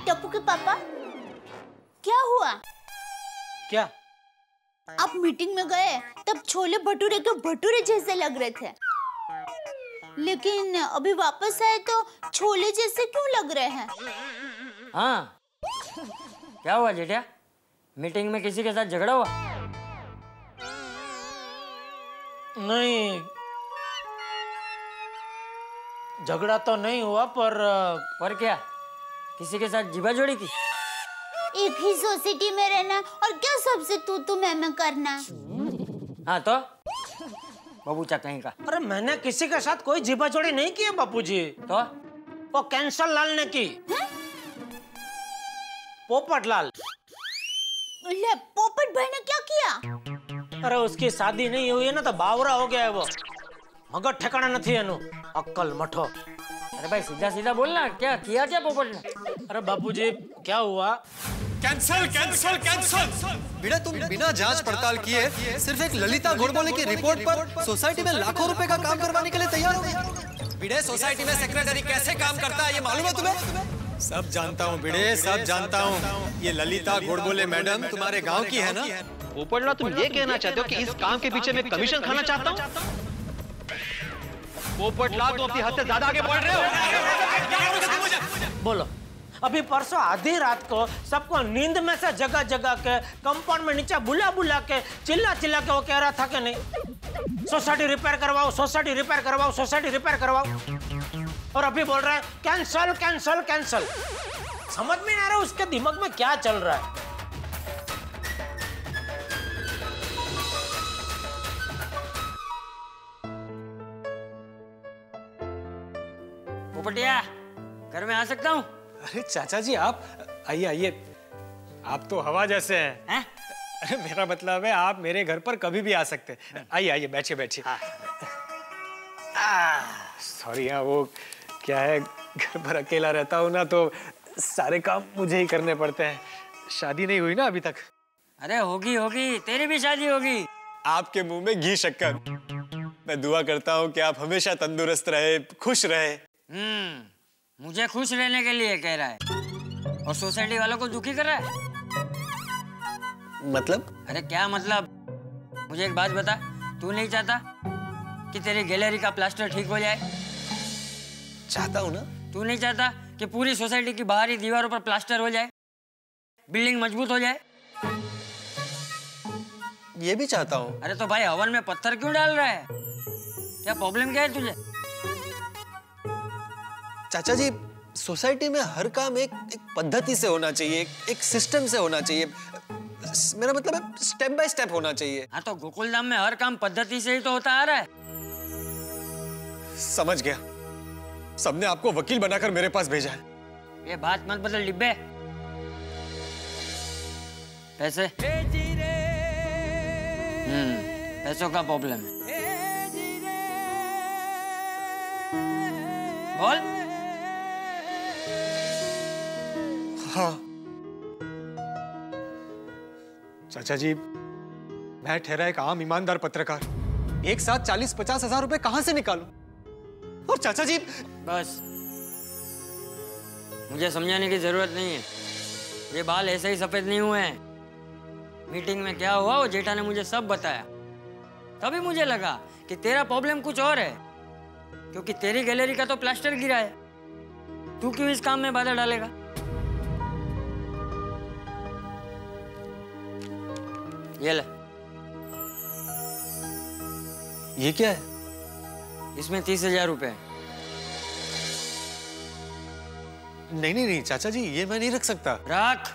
टप्पू के पापा, क्या हुआ? क्या? आप मीटिंग में गए तब छोले भटूरे के भटूरे जैसे लग रहे थे, लेकिन अभी वापस आए तो छोले जैसे क्यों लग रहे हैं? हाँ, क्या हुआ जेठिया? मीटिंग में किसी के साथ झगड़ा हुआ? नहीं, झगड़ा तो नहीं हुआ, पर क्या? किसी के साथ जीबा जोड़ी की? एक ही सोसाइटी में रहना और क्या सबसे तू मैं करना? हाँ तो बाबूचा कहीं का। अरे मैंने किसी के साथ कोई जीबा जोड़ी नहीं की है बापूजी। तो वो कैंसल लाल ने की। पोपट लाल। ले, पोपट भाई ने क्या किया? अरे उसकी शादी नहीं हुई है ना तो बावरा हो गया है वो। मगर ठिकाना नहीं है नु, अक्कल मठो। अरे भाई सीधा सीधा बोलना, क्या किया क्या पोपट ने? अरे बापूजी क्या हुआ? Cancel cancel cancel. बेटा तुम बिना जांच पड़ताल किए सिर्फ एक ललिता गोडबोले की रिपोर्ट पर सोसाइटी में लाखों रुपए का काम करवाने के लिए तैयार हो गए। बिड़े सोसाइटी में सेक्रेटरी कैसे काम करता है ये मालूम है तुम्हें? सब जानता हूँ बिड़े, सब जानता हूँ। ये ललिता गोडबोले मैडम तुम्हारे गाँव की है ना? पोपटला, तुम ये कहना चाहते हो कि इस काम के पीछे मैं कमीशन खाना चाहता हूँ? पोपटला, तुम अपनी हद से ज्यादा आगे बढ़ रहे हो। बोलो, अभी परसों आधी रात को सबको नींद में से जगह जगह के कंपाउंड में नीचे बुला बुला के चिल्ला चिल्ला के वो कह रहा था कि नहीं सोसाइटी रिपेयर करवाओ, सोसाइटी रिपेयर करवाओ, सोसाइटी रिपेयर करवाओ, और अभी बोल रहा है कैंसल कैंसल कैंसल। समझ में नहीं आ रहा उसके दिमाग में क्या चल रहा है। पोपटिया, घर में आ सकता हूँ? अरे चाचा जी आप आइए आइए, आप तो हवा जैसे हैं। अरे मेरा मतलब है आप मेरे घर पर कभी भी आ सकते हैं। आइए आइए, बैठिए बैठिए। सॉरी हाँ, वो क्या है घर पर अकेला रहता हूँ ना तो सारे काम मुझे ही करने पड़ते हैं। शादी नहीं हुई ना अभी तक। अरे होगी होगी, तेरी भी शादी होगी। आपके मुंह में घी शक्कर। मैं दुआ करता हूँ कि आप हमेशा तंदुरुस्त रहे, खुश रहे। मुझे खुश रहने के लिए कह रहा है और सोसाइटी वालों को दुखी कर रहा है। मतलब? अरे क्या मतलब? मुझे एक बात बता, तू नहीं चाहता कि तेरी गैलरी का प्लास्टर ठीक हो जाए? चाहता हूँ ना। तू नहीं चाहता कि पूरी सोसाइटी की बाहरी दीवारों पर प्लास्टर हो जाए, बिल्डिंग मजबूत हो जाए? ये भी चाहता हूँ। अरे तो भाई हवन में पत्थर क्यों डाल रहा है? क्या प्रॉब्लम क्या है तुझे? चाचा जी, सोसाइटी में हर काम एक पद्धति से होना चाहिए, एक सिस्टम से होना चाहिए। मेरा मतलब है स्टेप बाय स्टेप होना चाहिए। हाँ तो गोकुलधाम में हर काम पद्धति से ही तो होता आ रहा है। समझ गया, सबने आपको वकील बनाकर मेरे पास भेजा है। ये बात मत बदल डिब्बे। पैसे? पैसों का प्रॉब्लम है। बोल। हाँ चाचा जी, मैं ठहरा एक आम ईमानदार पत्रकार, एक साथ 40-50 हजार रुपए कहां से निकालूं? और चाचा जी बस, मुझे समझाने की जरूरत नहीं है। ये बाल ऐसे ही सफेद नहीं हुए हैं। मीटिंग में क्या हुआ वो जेठा ने मुझे सब बताया। तभी मुझे लगा कि तेरा प्रॉब्लम कुछ और है, क्योंकि तेरी गैलरी का तो प्लास्टर गिरा है। तू क्यों इस काम में बाधा डालेगा? ये ले। ये क्या है? इसमें 30,000 रुपए। नहीं नहीं नहीं चाचा जी, ये मैं नहीं रख सकता। रख।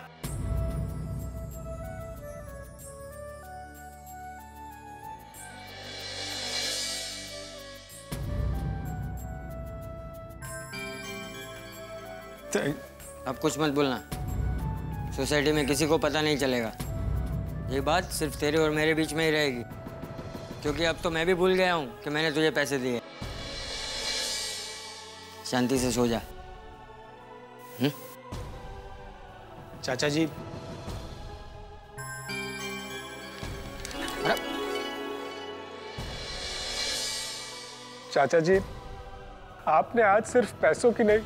अब कुछ मत बोलना, सोसाइटी में किसी को पता नहीं चलेगा। ये बात सिर्फ तेरे और मेरे बीच में ही रहेगी, क्योंकि अब तो मैं भी भूल गया हूं कि मैंने तुझे पैसे दिए। शांति से सो जा। चाचा जी, चाचा जी, आपने आज सिर्फ पैसों की नहीं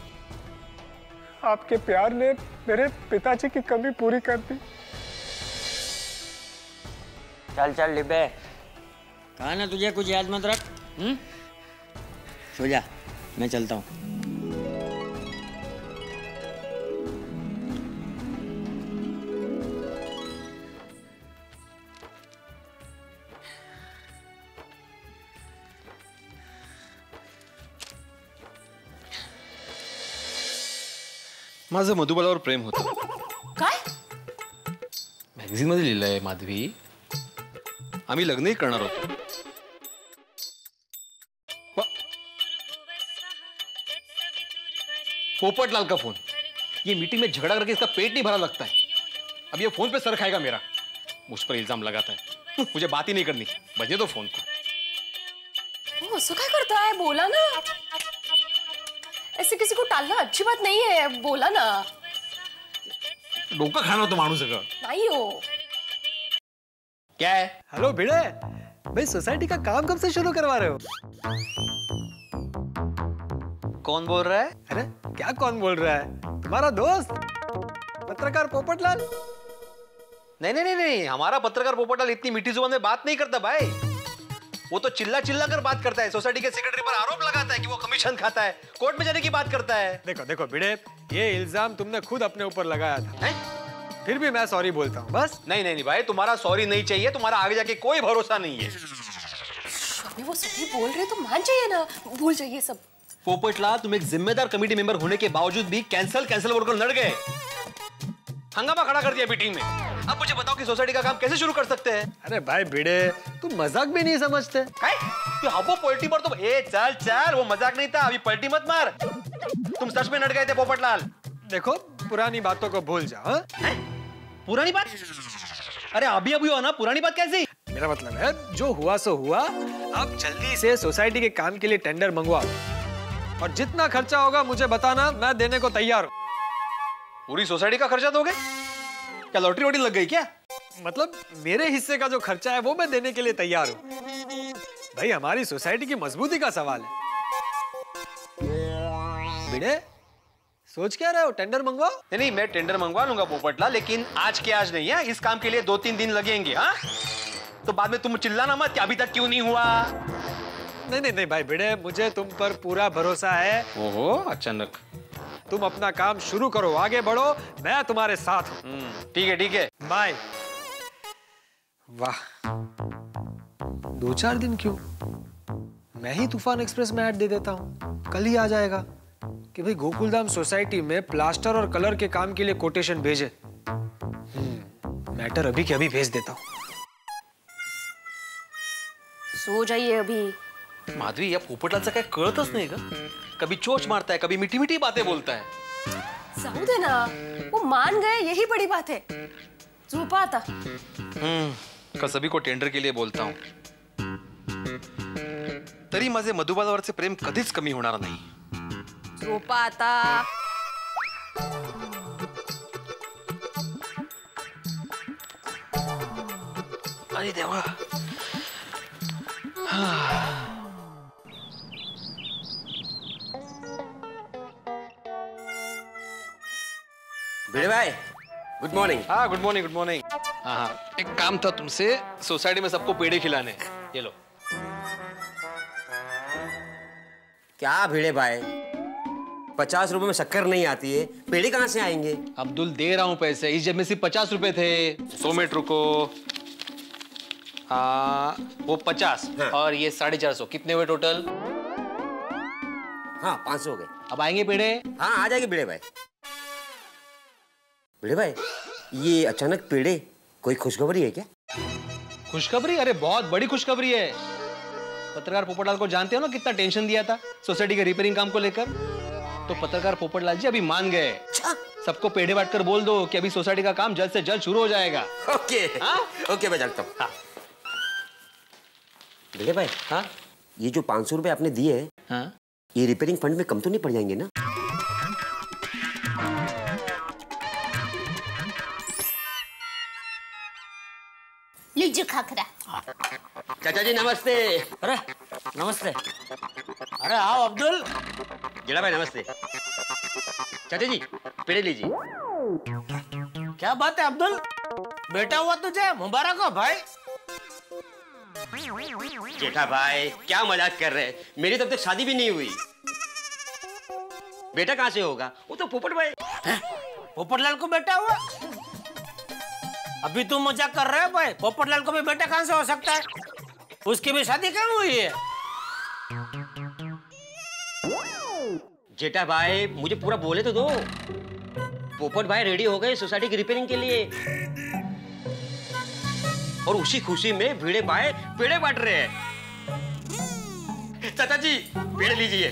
आपके प्यार ने मेरे पिताजी की कमी पूरी कर दी। चल चल डिब्बे, कहा ना तुझे कुछ याद मत रख। सो जा, मैं चलता हूँ। माझं मधुबालावर प्रेम होतं। काय? मॅगझिन मध्ये लिहिलंय माधवी, आम्ही लग्नही करणार होतो। पोपटलाल का फोन। ये मीटिंग में झगड़ा करके इसका पेट नहीं भरा लगता है। अब ये फोन पे सर खाएगा मेरा, मुझ पर इल्जाम लगाता है। मुझे बात ही नहीं करनी, बजे दो फोन को। असं काय करता है, बोला ना। ऐसे किसी को टालना अच्छी बात नहीं है, बोला ना। डोका खाना तो माणूस है। नहीं हो। क्या है? हेलो भिड़े, भाई सोसाइटी का काम कब से शुरू करवा रहे हो? कौन बोल रहा है? अरे क्या कौन बोल रहा है? तुम्हारा दोस्त पत्रकार पोपटलाल। नहीं नहीं नहीं नहीं, हमारा पत्रकार पोपटलाल इतनी मीठी जुबान में बात नहीं करता भाई। वो तो चिल्ला चिल्ला कर बात करता है, सोसाइटी के सेक्रेटरी पर आरोप लगाता है कि वो कमीशन खाता है, कोर्ट में जाने की बात करता है। देखो देखो भिड़े, ये इल्जाम तुमने खुद अपने ऊपर लगाया था। है? फिर भी मैं सॉरी बोलता हूँ बस। नहीं नहीं नहीं भाई, तुम्हारा सॉरी नहीं चाहिए, तुम्हारा आगे जाके कोई भरोसा नहीं है। अभी वो सही बोल रहे तो मान जाइए ना, भूल जाइए सब। पोपटलाल, तुम एक जिम्मेदार कमेटी मेंबर होने के बावजूद भी कैंसल कैंसल बोलकर लड़ गए, हंगामा खड़ा कर दिया मीटिंग में। अब मुझे बताओ कि सोसाइटी का काम कैसे शुरू कर सकते हैं? अरे भाई भिड़े, तुम मजाक भी नहीं समझते। वो पलटी मार तो चल चल, वो मजाक नहीं था, अभी पलटी मत मार। तुम सच में लड़ गए थे पोपटलाल। देखो, पुरानी बातों को भूल जाओ। पुरानी बात? अरे अभी अभी हो ना, पुरानी बात कैसी? मेरा मतलब है जो हुआ सो हुआ। अब जल्दी से सोसाइटी के काम के लिए टेंडर मंगवाओ और जितना खर्चा होगा मुझे बताना, मैं देने को तैयार हूँ। पूरी सोसाइटी का खर्चा दोगे? क्या लॉटरी वोटरी लग गई क्या? मतलब मेरे हिस्से का जो खर्चा है वो मैं देने के लिए तैयार हूँ। भाई हमारी सोसाइटी की मजबूती का सवाल है। भिड़े, सोच क्या रहे हो? टेंडर मंगवाओ। नहीं, मैं टेंडर मंगवा लूंगा पोपटलाल, लेकिन आज के आज नहीं है। इस काम के लिए 2-3 दिन लगेंगे। हाँ, तो बाद में तुम चिल्लाना मत कि अभी तक क्यों नहीं हुआ। नहीं नहीं नहीं भाई भिड़े, मुझे तुम पर पूरा भरोसा है। ओहो, अचानक। तुम अपना काम शुरू करो, आगे बढ़ो, मैं तुम्हारे साथ हूँ। ठीक है ठीक है, बाय। वाह, 2-4 दिन क्यों, मैं ही तूफान एक्सप्रेस में ऐड दे देता हूँ, कल ही आ जाएगा कि भाई गोकुलधाम सोसाइटी में प्लास्टर और कलर के काम के लिए कोटेशन भेजे। मैटर अभी के अभी भेज देता हूँ। सो जाइए अभी। माधवी, या पोपटलालचं काय कळतच नाही का? कभी चोच मारता है, कभी मीठी मीठी बातें बोलता है। जाऊ दे ना, वो मान गए, यही बड़ी बात है। झोपा आता। कल सभी को टेंडर के लिए बोलता हूँ। तरी माझे मधुबालावरचे प्रेम कधीच कमी होणार नाही। झोपा आता। अरे देवा। भिड़े भाई, गुड मॉर्निंग। हाँ, गुड मॉर्निंग गुड मॉर्निंग। हाँ हाँ, एक काम था तुमसे, सोसाइटी में सबको पेड़े खिलाने। ये लो। क्या भिड़े भाई, 50 रुपए में शक्कर नहीं आती है, पेड़े कहाँ से आएंगे? अब्दुल, दे रहा हूँ पैसे। इस जेब में सिर्फ 50 रुपए थे। 100 मिनट रुको। वो 50 हाँ। और ये 450, कितने हुए टोटल? हाँ, 500 हो गए। अब आएंगे पेड़े? हाँ, आ जाएंगे भिड़े भाई। भिड़े भाई, ये अचानक पेड़े, कोई खुशखबरी है क्या? खुशखबरी? अरे बहुत बड़ी खुशखबरी है। पत्रकार पोपटलाल को जानते हो ना, कितना टेंशन दिया था सोसाइटी के रिपेयरिंग काम को लेकर। तो पत्रकार पोपटलाल जी अभी मान गए। सबको पेड़े बांटकर बोल दो कि अभी सोसाइटी का काम जल्द से जल्द शुरू हो जाएगा। ओके। हाँ? ओके, मैं जानता हूँ। हाँ। भिड़े भाई, हाँ, ये जो 500 रुपए आपने दिए हैं, हाँ, ये रिपेयरिंग फंड में कम तो नहीं पड़ जाएंगे ना? लीजिए खाखरा। चाचा जी नमस्ते। अरे नमस्ते। अरे आओ अब्दुल। भिड़ा भाई नमस्ते। चाचा जी पेड़े लीजिए। क्या बात है अब्दुल, बेटा हुआ तुझे, मुबारक हो भाई। जेठा भाई क्या मजाक कर रहे हैं, मेरी तब तक शादी भी नहीं हुई। बेटा कहाँ से होगा, वो तो पोपट भाई। पोपटलाल को बेटा हुआ? अभी तुम मजाक कर रहे हो भाई, पोपटलाल को भी बेटा कहाँ से हो सकता है? उसकी भी शादी कहाँ हुई है? जेठा भाई मुझे पूरा बोले तो दो। पोपट भाई रेडी हो गए सोसाइटी की रिपेयरिंग के लिए, और उसी खुशी में भिड़े भाई पेड़े बांट रहे हैं। चाचा जी पेड़ लीजिए।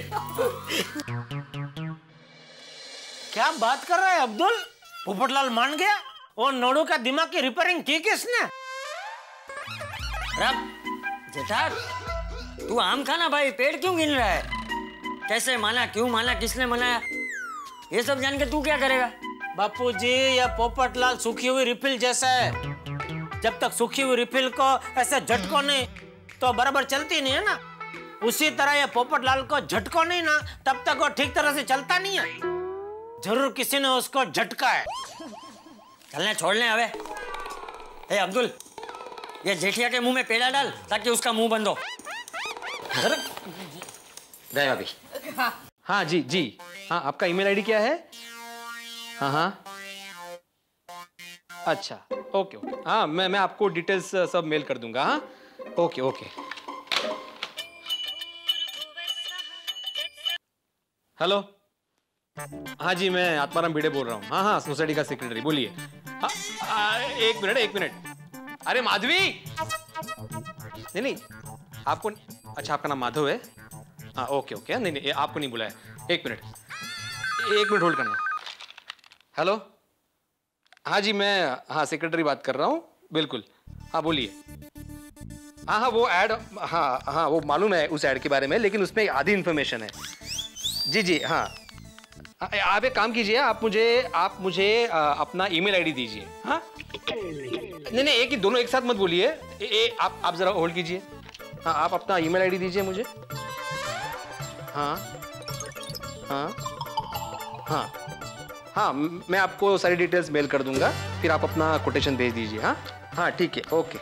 क्या बात कर रहा है अब्दुल, पोपटलाल मान गया? और नोड़ू का दिमाग की रिपेयरिंग की किसने? जेठा तू आम खाना भाई, पेड़ क्यों गिन रहा है? कैसे माना, क्यों माना, किसने मनाया, ये सब जान के तू क्या करेगा? बापूजी यह पोपटलाल सूखी हुई रिफिल जैसा है, जब तक सूखी हुई रिफिल को ऐसे झटको नहीं तो बराबर चलती नहीं है ना, उसी तरह ये पोपटलाल को झटको नहीं ना तब तक वो ठीक तरह से चलता नहीं है। जरूर किसी ने उसको झटका है। चलने छोड़ने हवे। ए अब्दुल, ये जेठिया के मुंह में पेड़ा डाल ताकि उसका मुंह बंद हो। गए अभी। हाँ जी जी, हाँ आपका ईमेल आईडी क्या है? हाँ हाँ अच्छा ओके ओके, हाँ मैं आपको डिटेल्स सब मेल कर दूंगा। हाँ ओके ओके। हेलो, हाँ जी मैं आत्माराम भिड़े बोल रहा हूँ। हाँ हाँ सोसाइटी का सेक्रेटरी, बोलिए। एक मिनट। अरे माधवी, नहीं आपको, अच्छा आपका नाम माधव है? हाँ ओके ओके, नहीं आपको नहीं बुलाया। एक मिनट होल्ड करना। हेलो, हाँ जी मैं, हाँ सेक्रेटरी बात कर रहा हूँ, बिल्कुल। हाँ बोलिए। हाँ वो ऐड, हाँ वो मालूम है उस ऐड के बारे में, लेकिन उसमें आधी इन्फॉर्मेशन है। जी हाँ, आप एक काम कीजिए, आप मुझे अपना ईमेल आईडी दीजिए। हाँ नहीं एक ही, दोनों एक साथ मत बोलिए। आप जरा होल्ड कीजिए। हाँ आप अपना ईमेल आईडी दीजिए मुझे। हाँ मैं आपको सारी डिटेल्स मेल कर दूंगा, फिर आप अपना कोटेशन भेज दीजिए। हाँ ठीक है ओके।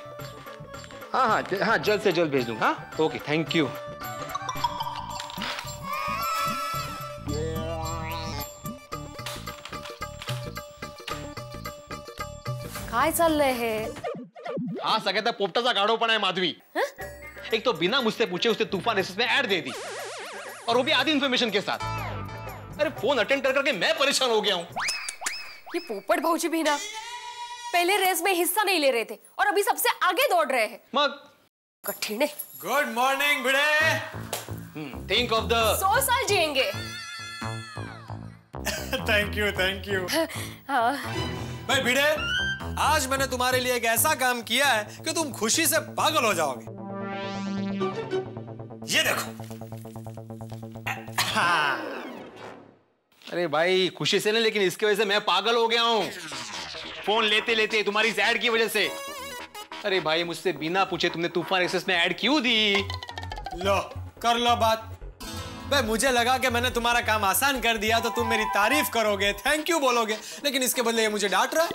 हाँ जल्द से जल्द भेज दूंगा। Okay thank you. काय चाललंय हे? हाँ सगळ्यात पोपटाचा गाढवपणा आहे माधवी। एक तो बिना मुझसे पूछे उसने तूफान रेसेस में ऐड दे दी, और वो भी आधी इंफॉर्मेशन के साथ। अरे फोन अटेंड करके मैं परेशान हो गया हूँ। ये पोपट भाऊजी भी ना पहले रेस में हिस्सा नहीं ले रहे थे और अभी सबसे आगे दौड़ रहे हैं। मग कठिन है। Good morning Bhide. Think of the 100 साल जिएंगे। थैंक यू हाँ। भाई भिड़े, आज मैंने तुम्हारे लिए एक ऐसा काम किया है कि तुम खुशी से पागल हो जाओगे। ये देखो। अरे भाई खुशी से नहीं, लेकिन इसकी वजह से मैं पागल हो गया हूँ। फोन लेते लेते तुम्हारी इस ऐड की वजह से। अरे भाई मुझसे बिना पूछे तुमने तूफान रेसेस में ऐड क्यों दी? लो कर लो बात। भाई मुझे लगा कि मैंने तुम्हारा काम आसान कर दिया तो तुम मेरी तारीफ करोगे, थैंक यू बोलोगे, लेकिन इसके बदले ये मुझे डांट रहा है।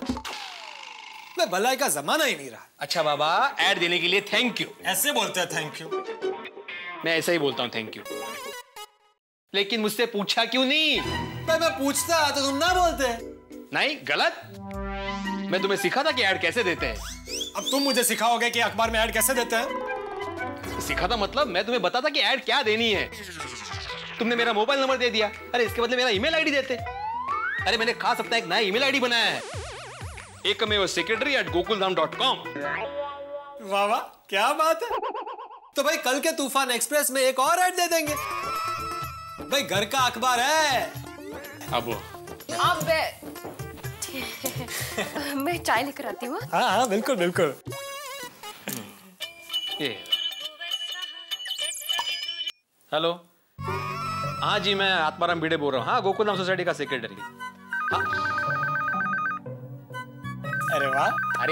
भाई भलाई का जमाना ही नहीं रहा। अच्छा बाबा, ऐड देने के लिए थैंक यू ऐसे बोलते हैं थैंक यू? मैं ऐसा ही बोलता हूँ थैंक यू, लेकिन मुझसे पूछा क्यों नहीं? भाई मैं पूछता तो तुम ना बोलते। नहीं गलत, मैं तुम्हें सिखा था कि ऐड कैसे देते हैं। अब तुम मुझे सिखाओगे कि अखबार में ऐड कैसे देते हैं? सिखा था मतलब मैं तुम्हें बताता कि ऐड क्या देनी है। तुमने मेरा मोबाइल नंबर दे दिया, अरे इसके बदले मेरा ईमेल आईडी देते। अरे मैंने खास अपना एक नया ईमेल आईडी बनाया है, ekmevasecretary@gokuldham.com। वाह वाह क्या बात है। तो भाई कल के तूफान एक्सप्रेस में एक और ऐड दे देंगे। भाई घर का अखबार है। अब मैं चाय लेकर आती हूँ। हाँ बिल्कुल बिल्कुल। हेलो, हाँ जी मैं आत्माराम भिड़े बोल रहा हूँ। हाँ गोकुलधाम सोसाइटी का सेक्रेटरी। अरे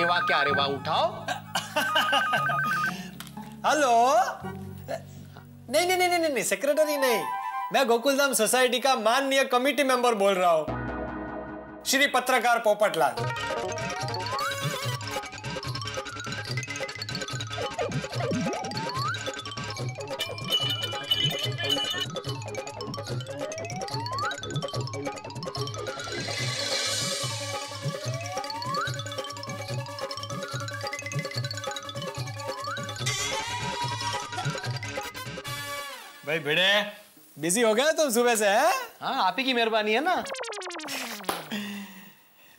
वाह क्या अरे वाह, उठाओ। हेलो। नहीं सेक्रेटरी नहीं, मैं गोकुलधाम सोसाइटी का माननीय कमेटी मेंबर बोल रहा हूँ। श्री पत्रकार पोपटलाल। भाई भिड़े, बिजी हो गए तुम सुबह से? है हाँ, आप ही की मेहरबानी है ना।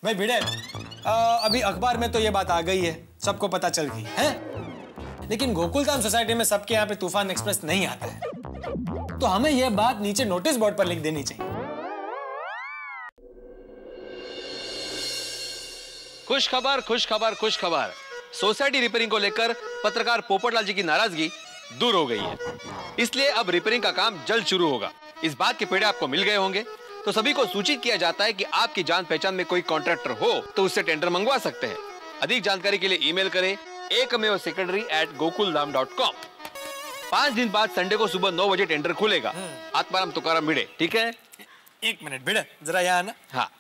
भाई भिड़े, अभी अखबार में तो ये बात आ गई है, सबको पता चल गई है, लेकिन गोकुलधाम सोसाइटी में सबके यहाँ पे तूफान एक्सप्रेस नहीं आता है, तो हमें यह बात नीचे नोटिस बोर्ड पर लिख देनी चाहिए। खुश खबर, खुश खबर, खुश खबर। सोसाइटी रिपेयरिंग को लेकर पत्रकार पोपटलाल जी की नाराजगी दूर हो गई है, इसलिए अब रिपेयरिंग का काम जल्द शुरू होगा। इस बात के पेड़े आपको मिल गए होंगे, तो सभी को सूचित किया जाता है कि आपकी जान पहचान में कोई कॉन्ट्रैक्टर हो तो उससे टेंडर मंगवा सकते हैं। अधिक जानकारी के लिए ईमेल करें ekmevsecretary@gokuldham.com। 5 दिन बाद संडे को सुबह 9 बजे टेंडर खुलेगा। आत्माराम तुकाराम भिड़े, ठीक है? 1 मिनट भिड़े, जरा यहाँ आना। हाँ।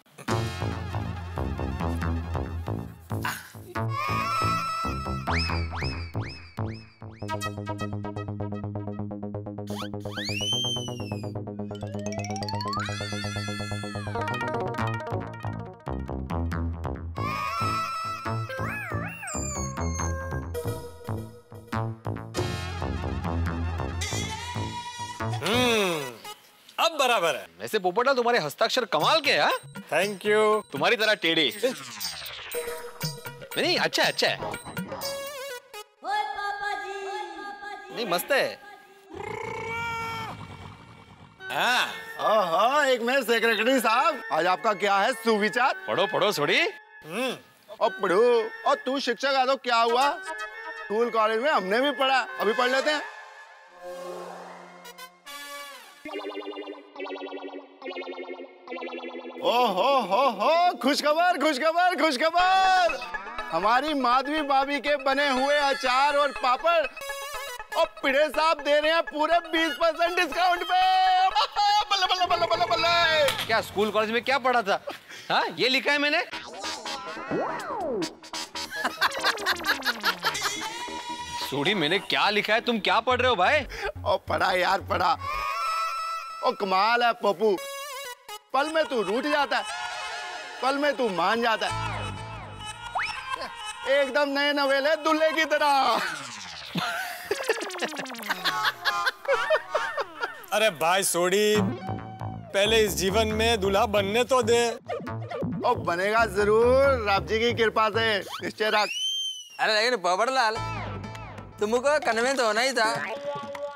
अब बराबर है। वैसे पोपटलाल तुम्हारे हस्ताक्षर कमाल के हैं। Thank you. तुम्हारी तरह टेढ़े नहीं, अच्छा अच्छा है। नहीं, मस्त है। हाँ, एक मिनट सेक्रेटरी साहब, आज आपका क्या है सुविचार? पढ़ो पढ़ो छोड़ी। और पढ़ो। और तू शिक्षक आ तो क्या हुआ? स्कूल कॉलेज में हमने भी पढ़ा, अभी पढ़ लेते हैं। हो, खुशखबर खुशखबर खुशखबर। हमारी माधवी भाभी के बने हुए अचार और पापड़ और पिड़े साहब दे रहे हैं पूरे 20% डिस्काउंट पे। बल्ले बल्ले बल्ले बल्ले बल्ले। क्या स्कूल कॉलेज में क्या पढ़ा था? हाँ, ये लिखा है मैंने। सूढ़ी, मैंने क्या लिखा है? तुम क्या पढ़ रहे हो भाई? ओ पढ़ा यार, पढ़ा। ओ कमाल है पप्पू, पल में तू रूठ जाता है, पल में तू मान जाता है, एकदम नए नवेले दूल्हे की तरह। अरे भाई सोडी, पहले इस जीवन में दूल्हा बनने तो दे। ओ बनेगा जरूर, रब जी की कृपा से, निश्चय रख। अरे लेकिन पोपटलाल, तुमको कन्विंस होना ही था,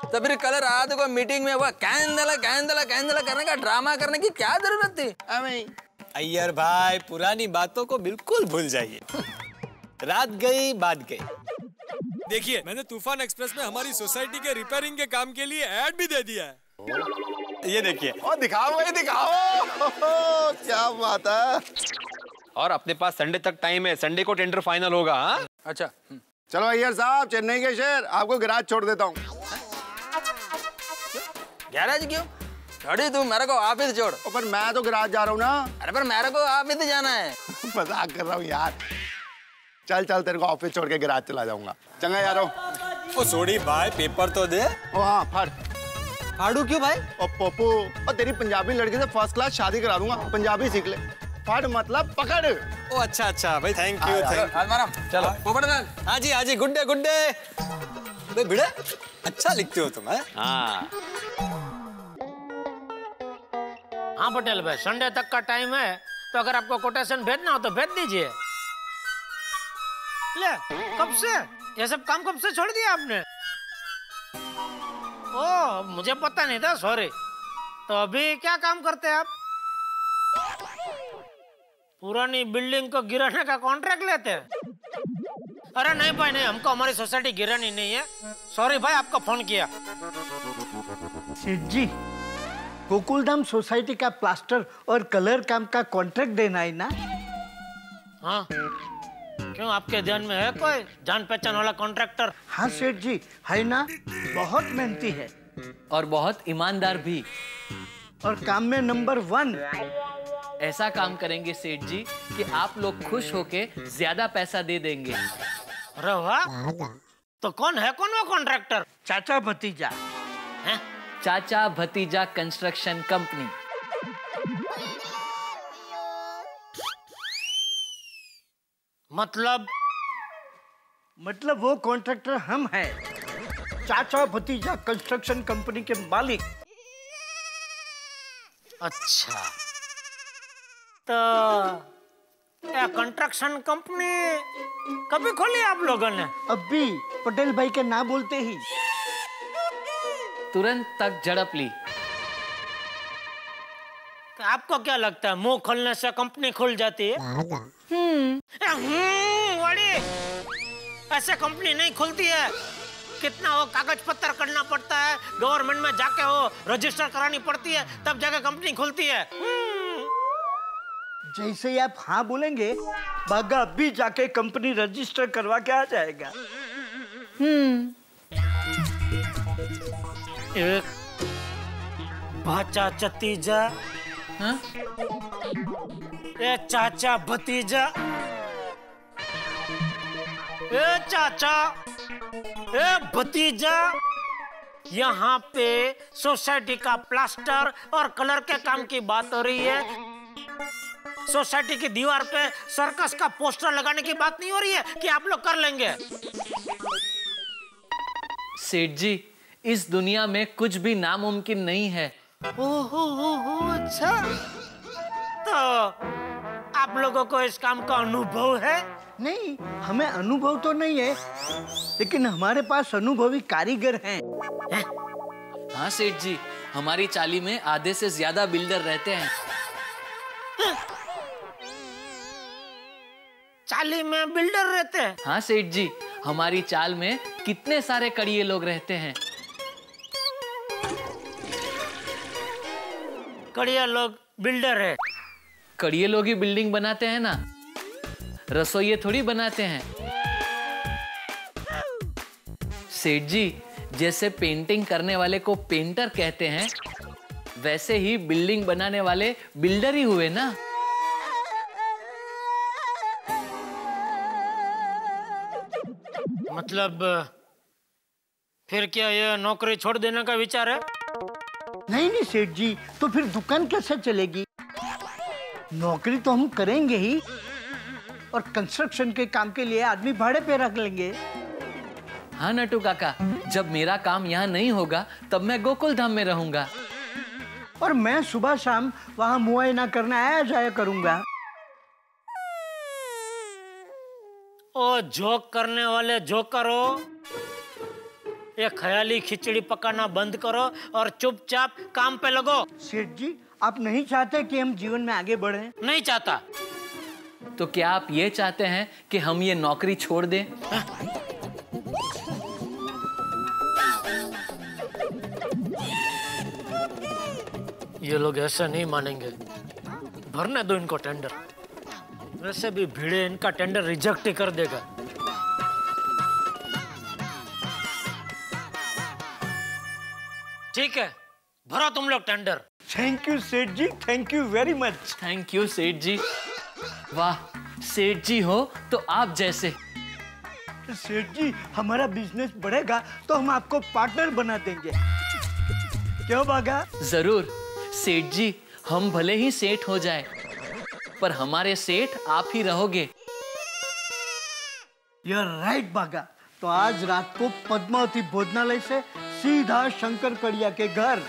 तो फिर कल रात को मीटिंग में वो कैंडला कैंडला कैंडला करने का ड्रामा करने की क्या जरूरत थी? अय्यर भाई, पुरानी बातों को बिल्कुल भूल जाइए। रात गई, बात गई। देखिए, मैंने तूफान एक्सप्रेस में हमारी सोसाइटी के रिपेयरिंग के काम के लिए ऐड भी दे दिया है। ये देखिए। और दिखाओ भाई, दिखाओ। क्या बात है। और अपने पास संडे तक टाइम है, संडे को टेंडर फाइनल होगा। हाँ? अच्छा, चलो अय्यर साहब, चेन्नई के शहर, आपको गैराज छोड़ देता हूँ। गैराज क्यों? छोड़ी, तू मेरे को ऑफिस छोड़। पर मैं तो गैराज जा रहा हूँ ना। अरे पर मेरे को ऑफिस जाना है। मजाक कर रहा हूँ यार। चल चल, तेरे को ऑफिस छोड़ के गैराज चला जाऊंगा। चंगा यारो। ओ सोडी भाई, पेपर तो दे। ओ हाँ, फाड़। फाड़ू क्यों भाई? ओ पप्पू, और तेरी पंजाबी लड़की से फर्स्ट क्लास शादी करा दूंगा, पंजाबी सीख ले। फाड़ मतलब पकड़। ओ अच्छा अच्छा भाई, थैंक यू थैंक। चलो पोपटलाल। हाँ जी हाँ जी, गुड डे गुड डे। भिड़े, अच्छा लिखते हो तुम। हाँ हाँ पटेल भाई, संडे तक का टाइम है, तो अगर आपको कोटेशन भेजना हो तो भेज दीजिए। ले, कब से ये सब काम कब से छोड़ दिया आपने? ओ, मुझे पता नहीं था, सॉरी। तो अभी क्या काम करते हैं आप? पुरानी बिल्डिंग को गिराने का कॉन्ट्रैक्ट लेते हैं? अरे नहीं भाई नहीं, हमको हमारी सोसाइटी गिरानी नहीं है। सॉरी भाई, आपको फोन किया। सेठ जी, गोकुलधाम सोसाइटी का प्लास्टर और कलर काम का कॉन्ट्रैक्ट देना है ना? हाँ, क्यों आपके ध्यान में है कोई जान पहचान वाला कॉन्ट्रैक्टर? हाँ सेठ जी, है ना। बहुत मेहनती है और बहुत ईमानदार भी, और काम में नंबर 1। ऐसा काम करेंगे सेठ जी कि आप लोग खुश होके ज्यादा पैसा दे देंगे। अरे वाह, तो कौन वो कॉन्ट्रैक्टर? चाचा भतीजा हैं? चाचा भतीजा कंस्ट्रक्शन कंपनी। मतलब वो कॉन्ट्रैक्टर हम हैं, चाचा भतीजा कंस्ट्रक्शन कंपनी के मालिक। अच्छा, तो ये कंस्ट्रक्शन कंपनी कभी खोली आप लोगों ने? अभी पटेल भाई के ना बोलते ही तुरंत तक झड़प ली। आपको क्या लगता है मुंह खोलने से कंपनी खुल जाती है? वाड़ी, ऐसे कंपनी नहीं खुलती है। कितना वो कागज पत्र करना पड़ता है, गवर्नमेंट में जाके वो रजिस्टर करानी पड़ती है, तब जाके कंपनी खुलती है। जैसे ही आप हाँ बोलेंगे, बागा अभी जाके कंपनी रजिस्टर करवा के आ जाएगा। एक भाचा चतीजा, हाँ? ए चाचा भतीजा, ए चाचा, ए भतीजा, यहाँ पे सोसाइटी का प्लास्टर और कलर के काम की बात हो रही है। सोसाइटी की दीवार पे सर्कस का पोस्टर लगाने की बात नहीं हो रही है कि आप लोग कर लेंगे। सेठ जी, इस दुनिया में कुछ भी नामुमकिन नहीं है। ओहो, अच्छा, तो आप लोगों को इस काम का अनुभव है? नहीं, हमें अनुभव तो नहीं है, लेकिन हमारे पास अनुभवी कारीगर हैं। हाँ सेठ जी, हमारी चाली में आधे से ज्यादा बिल्डर रहते हैं। चाली में बिल्डर रहते हैं? हाँ सेठ जी, हमारी चाल में कितने सारे कड़िए लोग रहते हैं। कड़िया लोग बिल्डर है? कड़िए लोग ही बिल्डिंग बनाते हैं ना, रसोइये थोड़ी बनाते हैं। सेठ जी, जैसे पेंटिंग करने वाले को पेंटर कहते हैं, वैसे ही बिल्डिंग बनाने वाले बिल्डर ही हुए ना। मतलब फिर क्या ये नौकरी छोड़ देने का विचार है? नहीं सेठ जी, तो फिर दुकान कैसे चलेगी? नौकरी तो हम करेंगे ही, और कंस्ट्रक्शन के काम के लिए आदमी भाड़े पे रख लेंगे। हाँ नटू काका, जब मेरा काम यहाँ नहीं होगा तब मैं गोकुल धाम में रहूंगा। और मैं सुबह शाम वहाँ मुआयना करने आया जाया करूंगा। ओ जोक करने वाले जोकरो, ये ख्याली खिचड़ी पकाना बंद करो और चुपचाप काम पे लगो। सेठ जी, आप नहीं चाहते कि हम जीवन में आगे बढ़ें? नहीं चाहता। तो क्या आप ये चाहते हैं कि हम ये नौकरी छोड़ दें? ये लोग ऐसा नहीं मानेंगे, भरने दो इनको टेंडर। वैसे भी भिड़े इनका टेंडर रिजेक्ट ही कर देगा। ठीक है, भरो तुम लोग tender. Thank you Seth ji, thank you very much. Thank you Seth ji. वाह, सेठ जी हो तो आप जैसे। सेठ जी, हमारा बिजनेस बढ़ेगा तो हम आपको पार्टनर बना देंगे। क्यों बागा? जरूर सेठ जी, हम भले ही सेठ हो जाए, पर हमारे सेठ आप ही रहोगे। यू आर राइट बागा। तो आज रात को पद्मावती भोजनालय से सीधा शंकर कड़िया के घर।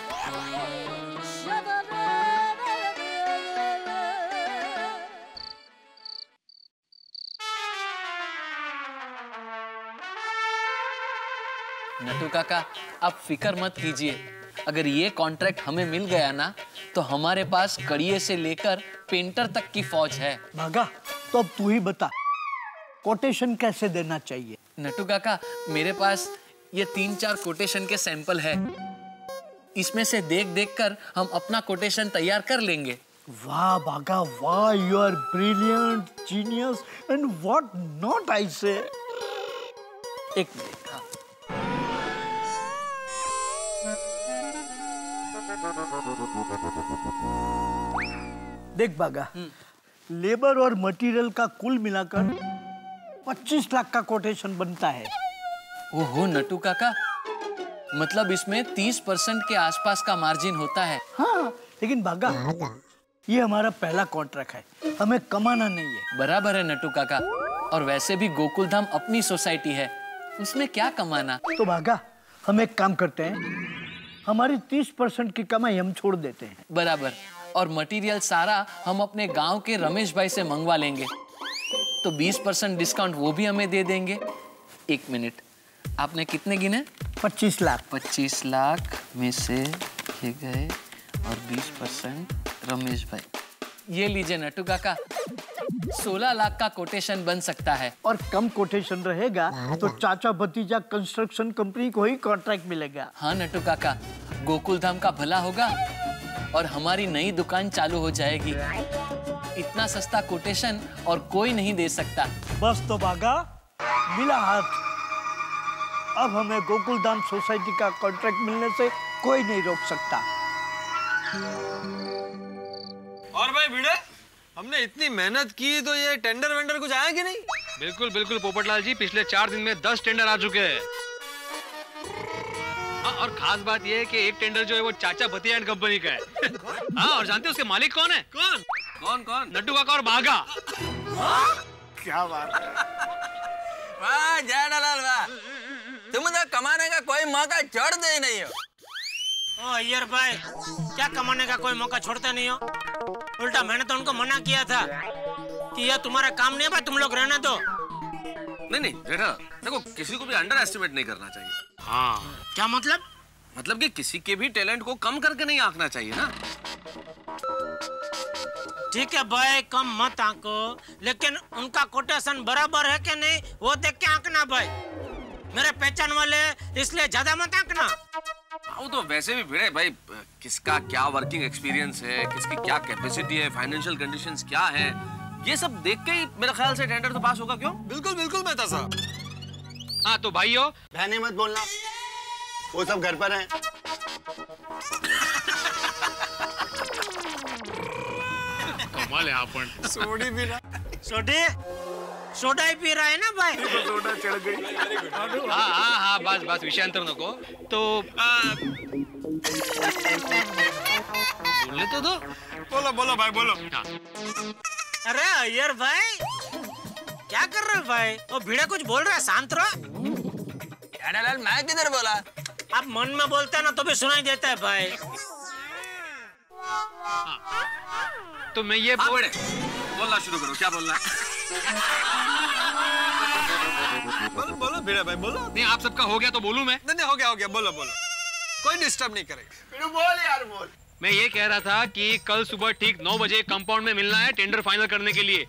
नटू काका, आप फिक्र मत कीजिए। अगर ये कॉन्ट्रैक्ट हमें मिल गया ना, तो हमारे पास कड़िए से लेकर पेंटर तक की फौज है। बागा, तो अब तू ही बता, कोटेशन कैसे देना चाहिए? नटू काका, मेरे पास ये 3-4 कोटेशन के सैंपल है। इसमें से देख देख कर हम अपना कोटेशन तैयार कर लेंगे। वाह बागा वाह, you are brilliant, genius and what not I say. एक मिनट। हाँ। देख बागा, लेबर और मटेरियल का कुल मिलाकर 25 लाख का कोटेशन बनता है। ओहो नटू काका, मतलब इसमें 30% के आसपास का मार्जिन होता है। हाँ, लेकिन बागा ये हमारा पहला कॉन्ट्रैक्ट है, हमें कमाना नहीं है। बराबर है नटू काका, और वैसे भी गोकुल धाम अपनी सोसाइटी है, उसमें क्या कमाना। तो बागा हम एक काम करते हैं, हमारी 30% की कमाई हम छोड़ देते हैं। बराबर, और मटेरियल सारा हम अपने गांव के रमेश भाई से मंगवा लेंगे, तो 20% डिस्काउंट वो भी हमें दे देंगे। 1 मिनट, आपने कितने गिने? 25 लाख। 25 लाख में से ये गए और 20% रमेश भाई, ये लीजिए नटू काका, 16 लाख का कोटेशन बन सकता है। और कम कोटेशन रहेगा तो चाचा भतीजा कंस्ट्रक्शन कंपनी को ही कॉन्ट्रैक्ट मिलेगा। हाँ नटू काका, गोकुल धाम का भला होगा और हमारी नई दुकान चालू हो जाएगी। इतना सस्ता कोटेशन और कोई नहीं दे सकता। बस तो बागा, मिला हाथ। अब हमें गोकुल धाम सोसाइटी का कॉन्ट्रैक्ट मिलने से कोई नहीं रोक सकता। और भाई भिड़े, हमने इतनी मेहनत की तो ये टेंडर वेंडर कुछ आया कि नहीं? बिल्कुल बिल्कुल पोपटलाल जी, पिछले 4 दिन में 10 टेंडर आ चुके हैं। और खास बात ये है कि एक टेंडर जो है वो चाचा भतीजा एंड कंपनी का है। हाँ, और जानते हो उसके मालिक कौन है? कौन? नट्टू काका और बागा। क्या बात है। वाह जेठालाल वाह, तुम तो कमाने का कोई मौका छोड़ते ही नहीं हो। ओ अय्यर भाई, क्या कमाने का कोई मौका छोड़ते नहीं हो? उल्टा मैंने तो उनको मना किया था कि यह तुम्हारा काम नहीं है भाई, तुम लोग रहने दो। नहीं जेठा, देखो किसी को भी अंडर एस्टिमेट नहीं करना चाहिए। हाँ, क्या मतलब? मतलब कि किसी के भी टैलेंट को कम करके नहीं आंकना चाहिए ना। ठीक है भाई, कम मत आंको, लेकिन उनका कोटेशन बराबर है कि नहीं वो देख के आंकना भाई। मेरे पहचान वाले इसलिए ज्यादा मत आंकना। वो तो वैसे भी भिड़े भाई, किसका क्या वर्किंग एक्सपीरियंस है, किसकी क्या कैपेसिटी है, फाइनेंशियल कंडीशंस क्या है, ये सब देख के ही मेरे ख्याल से टेंडर तो पास होगा। क्यों? बिल्कुल मेहता साहब। हाँ तो भाइयों, बहने मत बोलना, वो सब घर पर हैं। कमाल है आपण। सोडी भी ना, सोडा ही पी रहा है ना भाई? सोडा चढ़ गई। हाँ, बस विषयांतर नको तो बोलने तो दो। बोलो भाई बोलो। अरे अय्यर भाई, क्या कर रहे हो भाई? वो भिड़े कुछ बोल रहा है, शांत रहो। जेठालाल, मैं किधर बोला? आप मन में बोलते हैं ना तो भी सुनाई देता है भाई। तो मैं ये बोलना शुरू करो, क्या बोलना? बोलो भिड़े भाई बोलो। नहीं, आप सबका हो गया तो बोलूं मैं? नहीं, हो गया, बोलो। कोई डिस्टर्ब नहीं करेगा। बोल यार बोल। मैं ये कह रहा था कि कल सुबह ठीक 9 बजे कंपाउंड में मिलना है टेंडर फाइनल करने के लिए,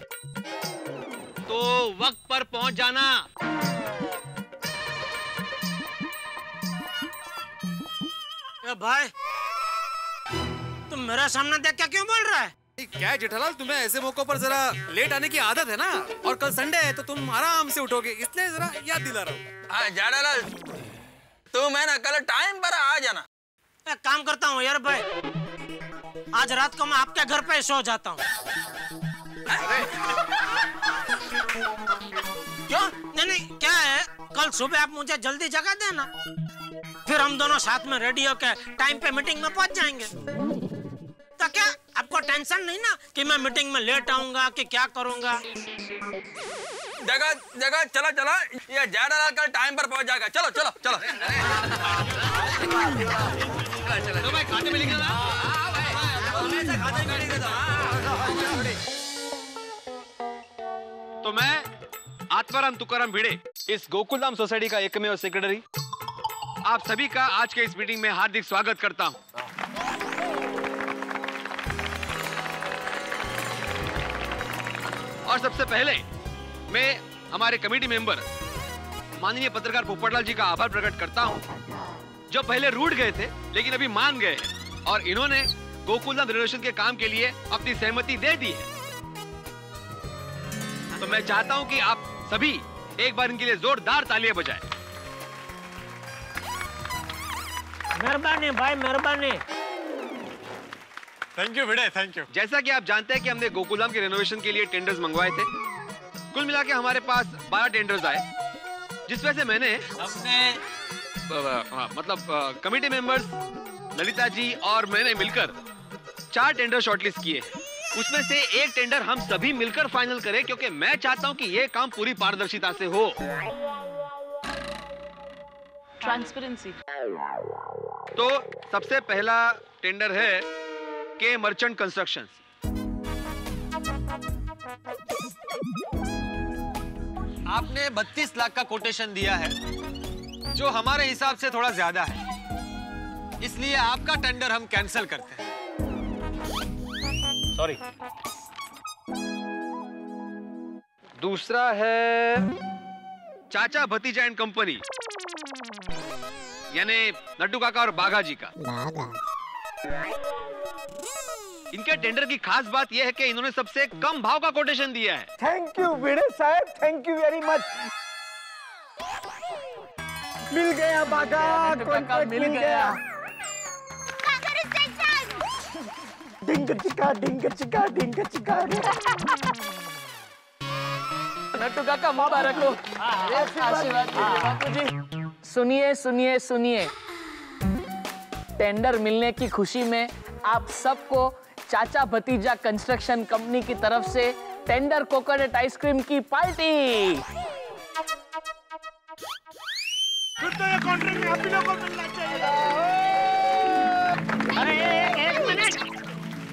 तो वक्त पर पहुंच जाना। भाई, तुम मेरा सामने देख के क्यों बोल रहा है? क्या है जेठालाल, तुम्हें ऐसे मौकों पर जरा लेट आने की आदत है ना, और कल संडे है तो तुम आराम से उठोगे, इसलिए जरा याद दिला रहा हूँ। हाँ जेठालाल, तू मैं ना कल टाइम पर आ जाना। एक काम करता हूँ यार भाई, आज रात को मैं आपके घर पे सो जाता हूँ। क्यों? नहीं, क्या है, कल सुबह आप मुझे जल्दी जगा देना, फिर हम दोनों साथ में रेडी होकर टाइम पे मीटिंग में पहुंच जाएंगे। तो क्या आपको टेंशन नहीं ना कि मैं मीटिंग में लेट आऊंगा कि क्या करूंगा? जगह चलो, ये जेठालाल कल टाइम पर पहुंच जाएगा। चलो। तो भाई खाते में लिखा था। तो मैं आत्माराम तुकाराम भिड़े, इस गोकुलधाम सोसाइटी का एकमेव सेक्रेटरी, आप सभी का आज के इस मीटिंग में हार्दिक स्वागत करता हूं। और सबसे पहले मैं हमारे कमेटी मेंबर माननीय पत्रकार पोपटलाल जी का आभार प्रकट करता हूं, जो पहले रूठ गए थे लेकिन अभी मान गए हैं और इन्होंने गोकुलधाम रिनोवेशन के काम के लिए अपनी सहमति दे दी है। तो मैं चाहता हूं कि आप सभी एक बार इनके लिए जोरदार तालियां बजाएं। मेहरबानी भाई, मेहरबानी। Thank you Bhide, thank you. जैसा कि आप जानते हैं कि हमने गोकुलधाम के रेनोवेशन के लिए टेंडर्स मंगवाए थे। कुल मिला के हमारे पास 12 टेंडर्स आए, जिसमें से मैंने मतलब कमेटी मेंबर्स ललिता जी और मैंने मिलकर 4 टेंडर शॉर्टलिस्ट किए। उसमें से एक टेंडर हम सभी मिलकर फाइनल करें, क्योंकि मैं चाहता हूं कि ये काम पूरी पारदर्शिता से हो। ट्रांसपेरेंसी। तो सबसे पहला टेंडर है के मर्चेंट कंस्ट्रक्शंस। आपने 32 लाख का कोटेशन दिया है, जो हमारे हिसाब से थोड़ा ज्यादा है, इसलिए आपका टेंडर हम कैंसिल करते हैं। सॉरी। दूसरा है चाचा भतीजा एंड कंपनी, यानी नट्टू काका और बाघा जी का। इनके टेंडर की खास बात यह है कि इन्होंने सबसे कम भाव का कोटेशन दिया है। थैंक यू भिड़े साहब, थैंक यू वेरी मच। मिल गया बागा, कॉन्ट्रैक्ट मिल गया। डिंग चिका डिंग चिका डिंग चिका। नट्टू काका मुबारक हो। आशीर्वाद दीजिए बापू जी। सुनिए सुनिए सुनिए, टेंडर मिलने की खुशी में आप सबको चाचा भतीजा कंस्ट्रक्शन कंपनी की तरफ से टेंडर कोकोनट आइसक्रीम की पार्टी। फिर तो ये कॉन्ट्रैक्ट आप ही लोगों को मिलना चाहिए।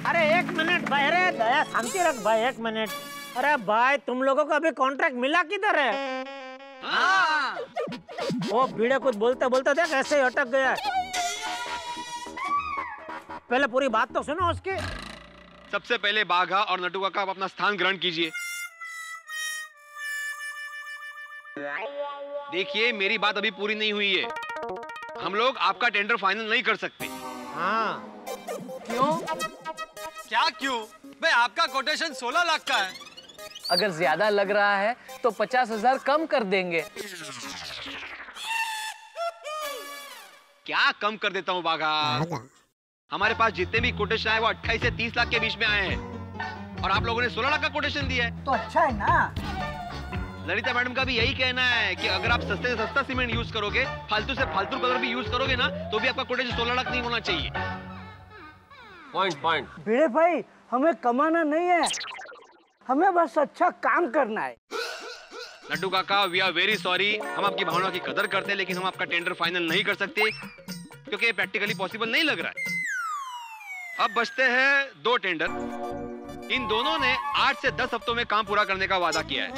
अरे एक मिनट भाई, अरे दया शांति रख भाई, 1 मिनट। अरे भाई तुम लोगों को अभी कॉन्ट्रैक्ट मिला किधर है? हाँ। वो भीड़े कुछ बोलते बोलते देख ऐसे ही अटक गया। पहले पूरी बात तो सुनो उसकी। सबसे पहले बाघा और नट्टू काका आप अपना स्थान ग्रहण कीजिए। देखिए, मेरी बात अभी पूरी नहीं हुई है। हम लोग आपका टेंडर फाइनल नहीं कर सकते। हाँ। क्यों? क्या क्यों? भाई आपका कोटेशन 16 लाख का है। अगर ज्यादा लग रहा है तो 50,000 कम कर देंगे। क्या कम कर देता हूँ बाघा? हमारे पास जितने भी कोटेशन आए वो 28 से 30 लाख के बीच में आए हैं, और आप लोगों ने 16 लाख का कोटेशन दिया है। तो अच्छा है ना। ललिता मैडम का भी यही कहना है कि अगर आप सस्ते से सस्ता सीमेंट यूज करोगे, फालतू से फालतू कलर भी यूज करोगे ना, तो भी आपका कोटेशन 16 लाख नहीं होना चाहिए। पॉइंट। भिड़े भाई, हमें कमाना नहीं है, हमें बस अच्छा काम करना है। नट्टू काका, वी आर वेरी सॉरी। हम आपकी भावना की कदर करते हैं, लेकिन हम आपका टेंडर फाइनल नहीं कर सकते, क्योंकि प्रैक्टिकली पॉसिबल नहीं लग रहा है। अब बचते हैं 2 टेंडर। इन दोनों ने 8 से 10 हफ्तों में काम पूरा करने का वादा किया है।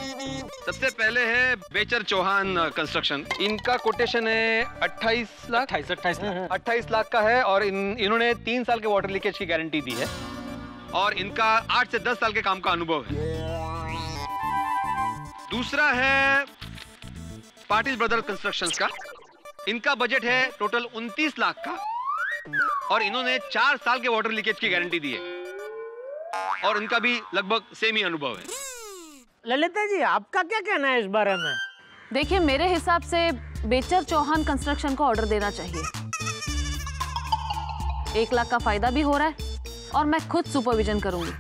सबसे पहले है बेचर चौहान कंस्ट्रक्शन। इनका कोटेशन है 28 लाख का है, और इन्होंने 3 साल के वाटर लीकेज की गारंटी दी है, और इनका 8 से 10 साल के काम का अनुभव है। दूसरा है पाटिल ब्रदर्स कंस्ट्रक्शंस का। इनका बजट है टोटल 29 लाख का, और इन्होंने 4 साल के वाटर लीकेज की गारंटी दी है, और इनका भी लगभग सेम ही अनुभव है। ललिता जी, आपका क्या कहना है इस बारे में? देखिए, मेरे हिसाब से बेचर चौहान कंस्ट्रक्शन को ऑर्डर देना चाहिए। 1 लाख का फायदा भी हो रहा है, और मैं खुद सुपरविजन करूंगी,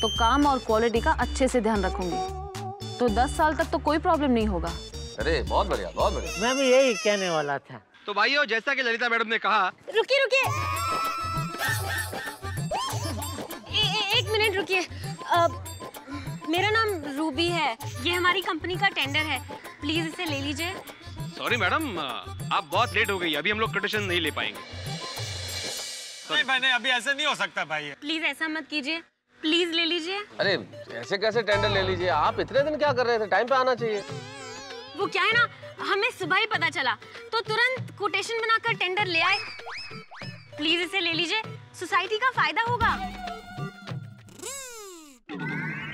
तो काम और क्वालिटी का अच्छे से ध्यान रखूंगी, तो 10 साल तक तो कोई प्रॉब्लम नहीं होगा। अरे बहुत बढ़िया, बहुत बढ़िया। मैं भी यही कहने वाला था। तो भाइयों, जैसा कि ललिता मैडम ने कहा। रुकिए 1 मिनट रुकिए। मेरा नाम रूबी है, ये हमारी कंपनी का टेंडर है, प्लीज इसे ले लीजिए। सॉरी मैडम, आप बहुत लेट हो गई, अभी हम लोग कोटेशन नहीं ले पाएंगे। नहीं, अभी ऐसे नहीं हो सकता भाई। प्लीज ऐसा मत कीजिए, प्लीज ले लीजिए। अरे ऐसे कैसे टेंडर ले लीजिए? आप इतने दिन क्या कर रहे थे? टाइम पे आना चाहिए। वो क्या है ना, हमें सुबह ही पता चला, तो तुरंत कोटेशन बनाकर टेंडर ले आए। प्लीज इसे ले लीजिए, सोसाइटी का फायदा होगा।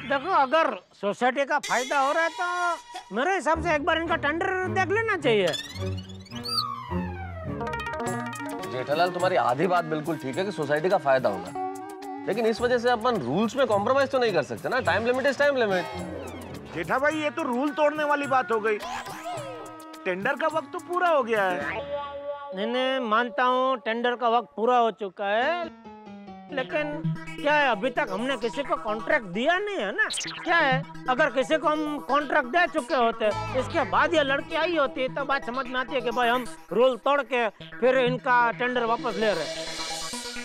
देखो, अगर सोसाइटी का फायदा हो रहा है तो मेरे हिसाब से एक बार इनका टेंडर देख लेना चाहिए। जेठालाल, तुम्हारी आधी बात बिल्कुल ठीक है कि सोसाइटी का फायदा होगा, लेकिन इस वजह से अपन रूल्स में कॉम्प्रोमाइज तो नहीं कर सकते ना। Time limit is time limit. Jetha भाई, ये तो रूल तोड़ने वाली बात हो गई। टेंडर का वक्त तो पूरा हो गया है। नहीं, मानता हूँ टेंडर का वक्त पूरा हो चुका है, लेकिन क्या है, अभी तक हमने किसी को कॉन्ट्रैक्ट दिया नहीं है ना। क्या है, अगर किसी को हम कॉन्ट्रैक्ट दे चुके होते, इसके बाद ये लड़की आई होती, तो बात समझ में आती है कि भाई हम रूल तोड़ के फिर इनका टेंडर वापस ले रहे।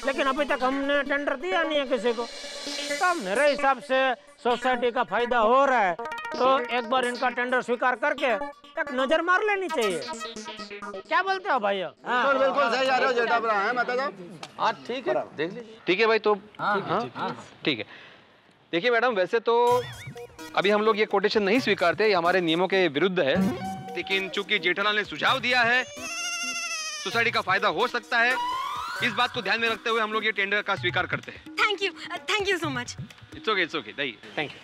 लेकिन अभी तक हमने टेंडर दिया नहीं है किसी को, तो मेरे हिसाब से सोसाइटी का फायदा हो रहा है, तो एक बार इनका टेंडर स्वीकार करके एक नजर मार लेनी चाहिए। क्या बोलते हो भाई? बिल्कुल बिल्कुल सही आ रहे हो जेठा भरा है, बता दो। हाँ ठीक है, देख लीजिए। ठीक है भाई, तो ठीक है। देखिए मैडम, वैसे तो अभी हम लोग ये कोटेशन नहीं स्वीकारते, ये हमारे नियमों के विरुद्ध है, लेकिन चूंकि जेठालाल ने सुझाव दिया है, सोसाइटी का फायदा हो सकता है, इस बात को ध्यान में रखते हुए हम लोग ये टेंडर का स्वीकार करते हैं। Thank you so much. It's okay, thank you.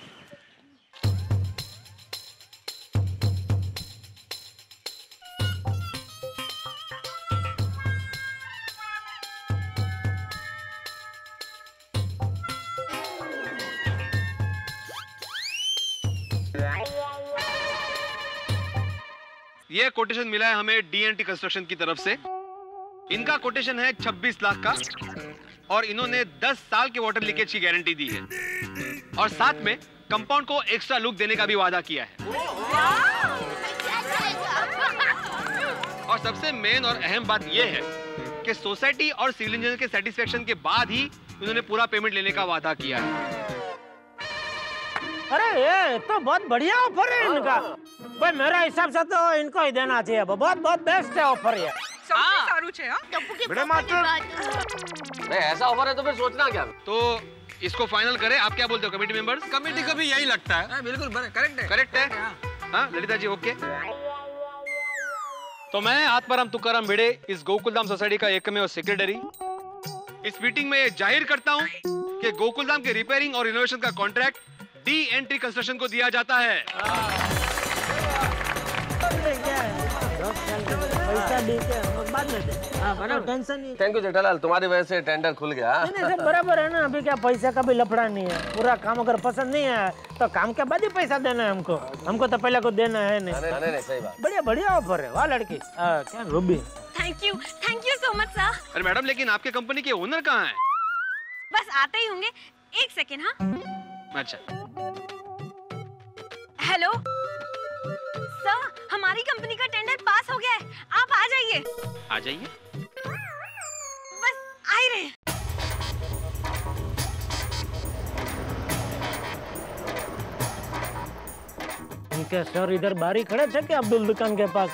ये कोटेशन मिला है हमें डीएनटी कंस्ट्रक्शन की तरफ से। इनका कोटेशन है 26 लाख का, और इन्होंने 10 साल के वाटर लीकेज की गारंटी दी है, और साथ में कंपाउंड को एक्स्ट्रा लुक देने का भी वादा किया है। और सबसे मेन और अहम बात यह है कि सोसाइटी और सिविल इंजीनियर के सेटिस्फेक्शन के बाद ही उन्होंने पूरा पेमेंट लेने का वादा किया है। अरे ये तो बहुत बढ़िया ऑफर है इनका भाई, मेरा हिसाब से तो इनको ही देना चाहिए, बहुत बहुत बेस्ट है ऑफर ये। बड़े मास्टर, ऐसा ऑफर है तो फिर सोचना क्या? तो इसको फाइनल करें, आप क्या बोलते हो कमेटी मेंबर्स? कमेटी को भी यही लगता है। बिल्कुल करेक्ट है। हाँ ललिता जी, ओके। तो मैं आत्माराम तुकाराम भिड़े, इस गोकुलधाम सोसाइटी का एकमेव सेक्रेटरी, इस मीटिंग में जाहिर करता हूँ कि गोकुलधाम के रिपेयरिंग और रिनोवेशन का कॉन्ट्रैक्ट डीएनटी कंस्ट्रक्शन को दिया जाता है। पैसा दी के बाद में दे, टेंशन नहीं। थैंक यू जेठालाल, तुम्हारी वजह से टेंडर खुल गया। नहीं सब बराबर है ना, अभी क्या पैसा का भी लफड़ा नहीं है। पूरा काम अगर पसंद नहीं है तो काम के बाद ही पैसा देना है हमको तो पहले को देना है नहीं। नहीं सही बात। बढ़िया बढ़िया ऑफर है, वाह लड़की। क्या Ruby, thank you so much sir. अरे मैडम, लेकिन आपके कंपनी के ओनर कहाँ हैं? बस आते ही होंगे, एक सेकेंड। हाँ अच्छा, हेलो सर, हमारी कंपनी का टेंडर पास हो गया है, आप आ जाइए। आ जाइए, बस आ ही रहे। इनके सर इधर बारी खड़े थे कि अब्दुल दुकान के पास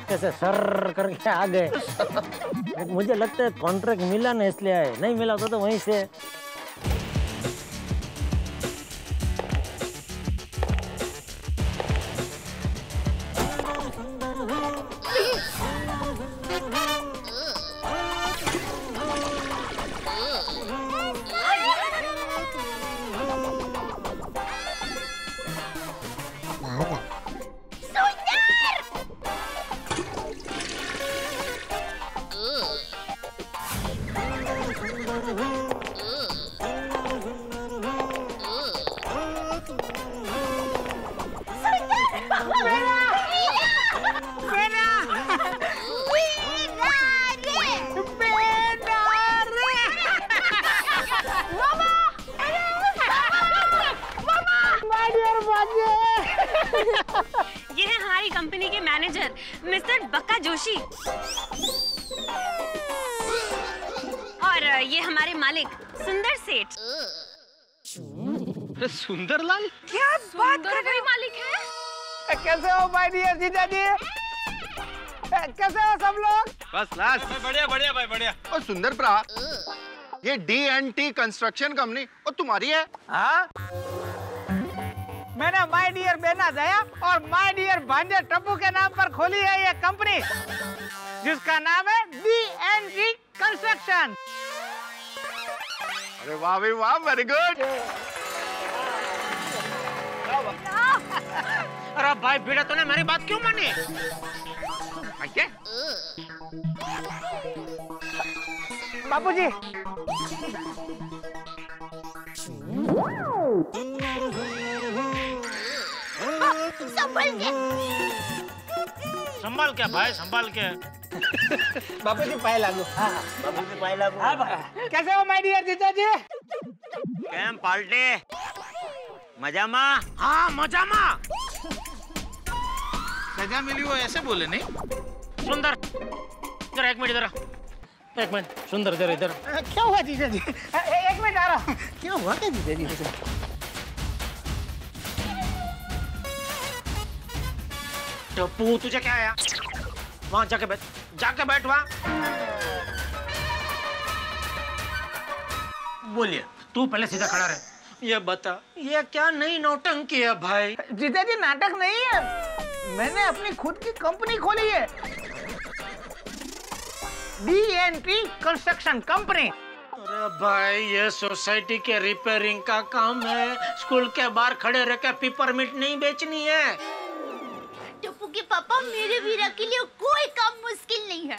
कैसे सर करके आ गए। मुझे लगता है कॉन्ट्रैक्ट मिला ना इसलिए आए, नहीं मिला तो वहीं से। ये है हमारी कंपनी के मैनेजर मिस्टर बक्का जोशी, और ये हमारे मालिक सुंदर सेठ। सुंदरलाल? क्या बात कर रहे हो? मालिक है। कैसे हो माय डियर जीजा जी? कैसे हो सब लोग? बस क्लास। बढ़िया बढ़िया भाई बढ़िया। और सुंदर प्रा, ये डीएनटी कंस्ट्रक्शन कंपनी और तुम्हारी है? हाँ, मैंने माय डियर बेना दया और माय डियर भांजे टप्पू के नाम पर खोली है ये कंपनी, जिसका नाम है डीएनटी कंस्ट्रक्शन। अरे वाह भाई वाह, वेरी गुड। अरे भाई भिड़ा, तूने मेरी बात क्यों मानी? बापूजी, संभल के। संभाल के भाई, संभाल के। बापू जी पाए लागू। हाँ बाबू जी पाए लागू। हाँ भाई। कैसे हो माय डियर जीजा जी? केम पाल्टे मजामा? हाँ मजामा। सजा मिली हो ऐसे बोले नहीं? सुंदर जरा एक मिनट, जरा एक मिनट। सुंदर जरा इधर। क्या हुआ जीजा जी? एक मिनट आ रहा हूँ। क्या हुआ क्या जीजा जी? टप्पू तुझे क्या आया? वहां जाके बैठ वहां। बोलिए, तू पहले सीधा खड़ा रहे। ये बता, ये क्या नई नौटंकी है भाई? जीजा जी नाटक नहीं है, मैंने अपनी खुद की कंपनी खोली है, DNT कंस्ट्रक्शन कंपनी। अरे भाई, ये सोसाइटी के रिपेयरिंग का काम है, स्कूल के बाहर खड़े रह के पेपरमिंट नहीं बेचनी है। टप्पू के पापा, मेरे वीरा के लिए कोई काम मुश्किल नहीं है।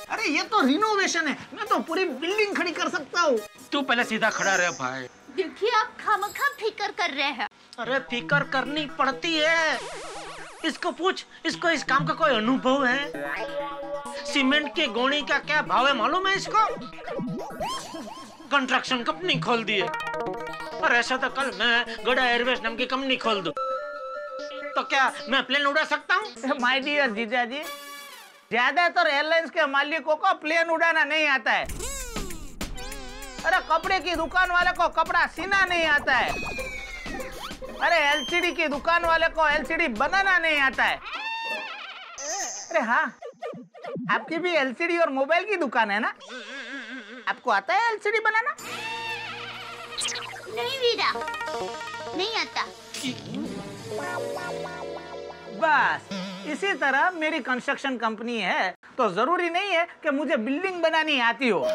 अरे ये तो रिनोवेशन है, मैं तो पूरी बिल्डिंग खड़ी कर सकता हूँ। तू पहले सीधा खड़ा रहे भाई। देखिए, आप खामखा फिकर कर रहे हैं। अरे फिकर करनी पड़ती है। इसको पूछ, इसको इस काम का कोई अनुभव है? सीमेंट की गोनी का क्या भाव है मालूम है इसको? कंस्ट्रक्शन कंपनी खोल दी है। और ऐसा तो कल मैं गड़ा एयरवेज नाम की कंपनी खोल दूं, तो क्या मैं प्लेन उड़ा सकता हूँ? माय डियर जीजा जी, ज्यादातर एयरलाइंस के मालिकों को प्लेन उड़ाना नहीं आता है। अरे कपड़े की दुकान वाले को कपड़ा सीना नहीं आता है। अरे LCD की दुकान वाले को LCD बनाना नहीं आता है। अरे हाँ, आपकी भी LCD और मोबाइल की दुकान है ना? आपको आता है LCD बनाना? नहीं वीरा, नहीं आता। बस इसी तरह मेरी कंस्ट्रक्शन कंपनी है, तो जरूरी नहीं है कि मुझे बिल्डिंग बनानी आती हो।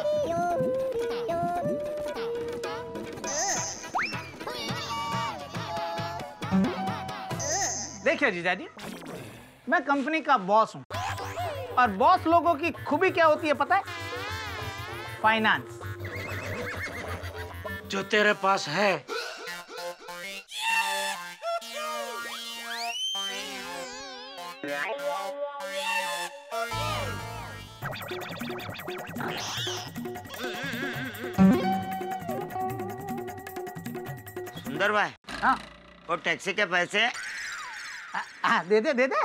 देखिए जीजा जी, मैं कंपनी का बॉस हूँ, और बॉस लोगों की खूबी क्या होती है पता है? फाइनेंस। जो तेरे पास है। सुंदर भाई, हाँ, वो टैक्सी के पैसे? दे दे दे दे।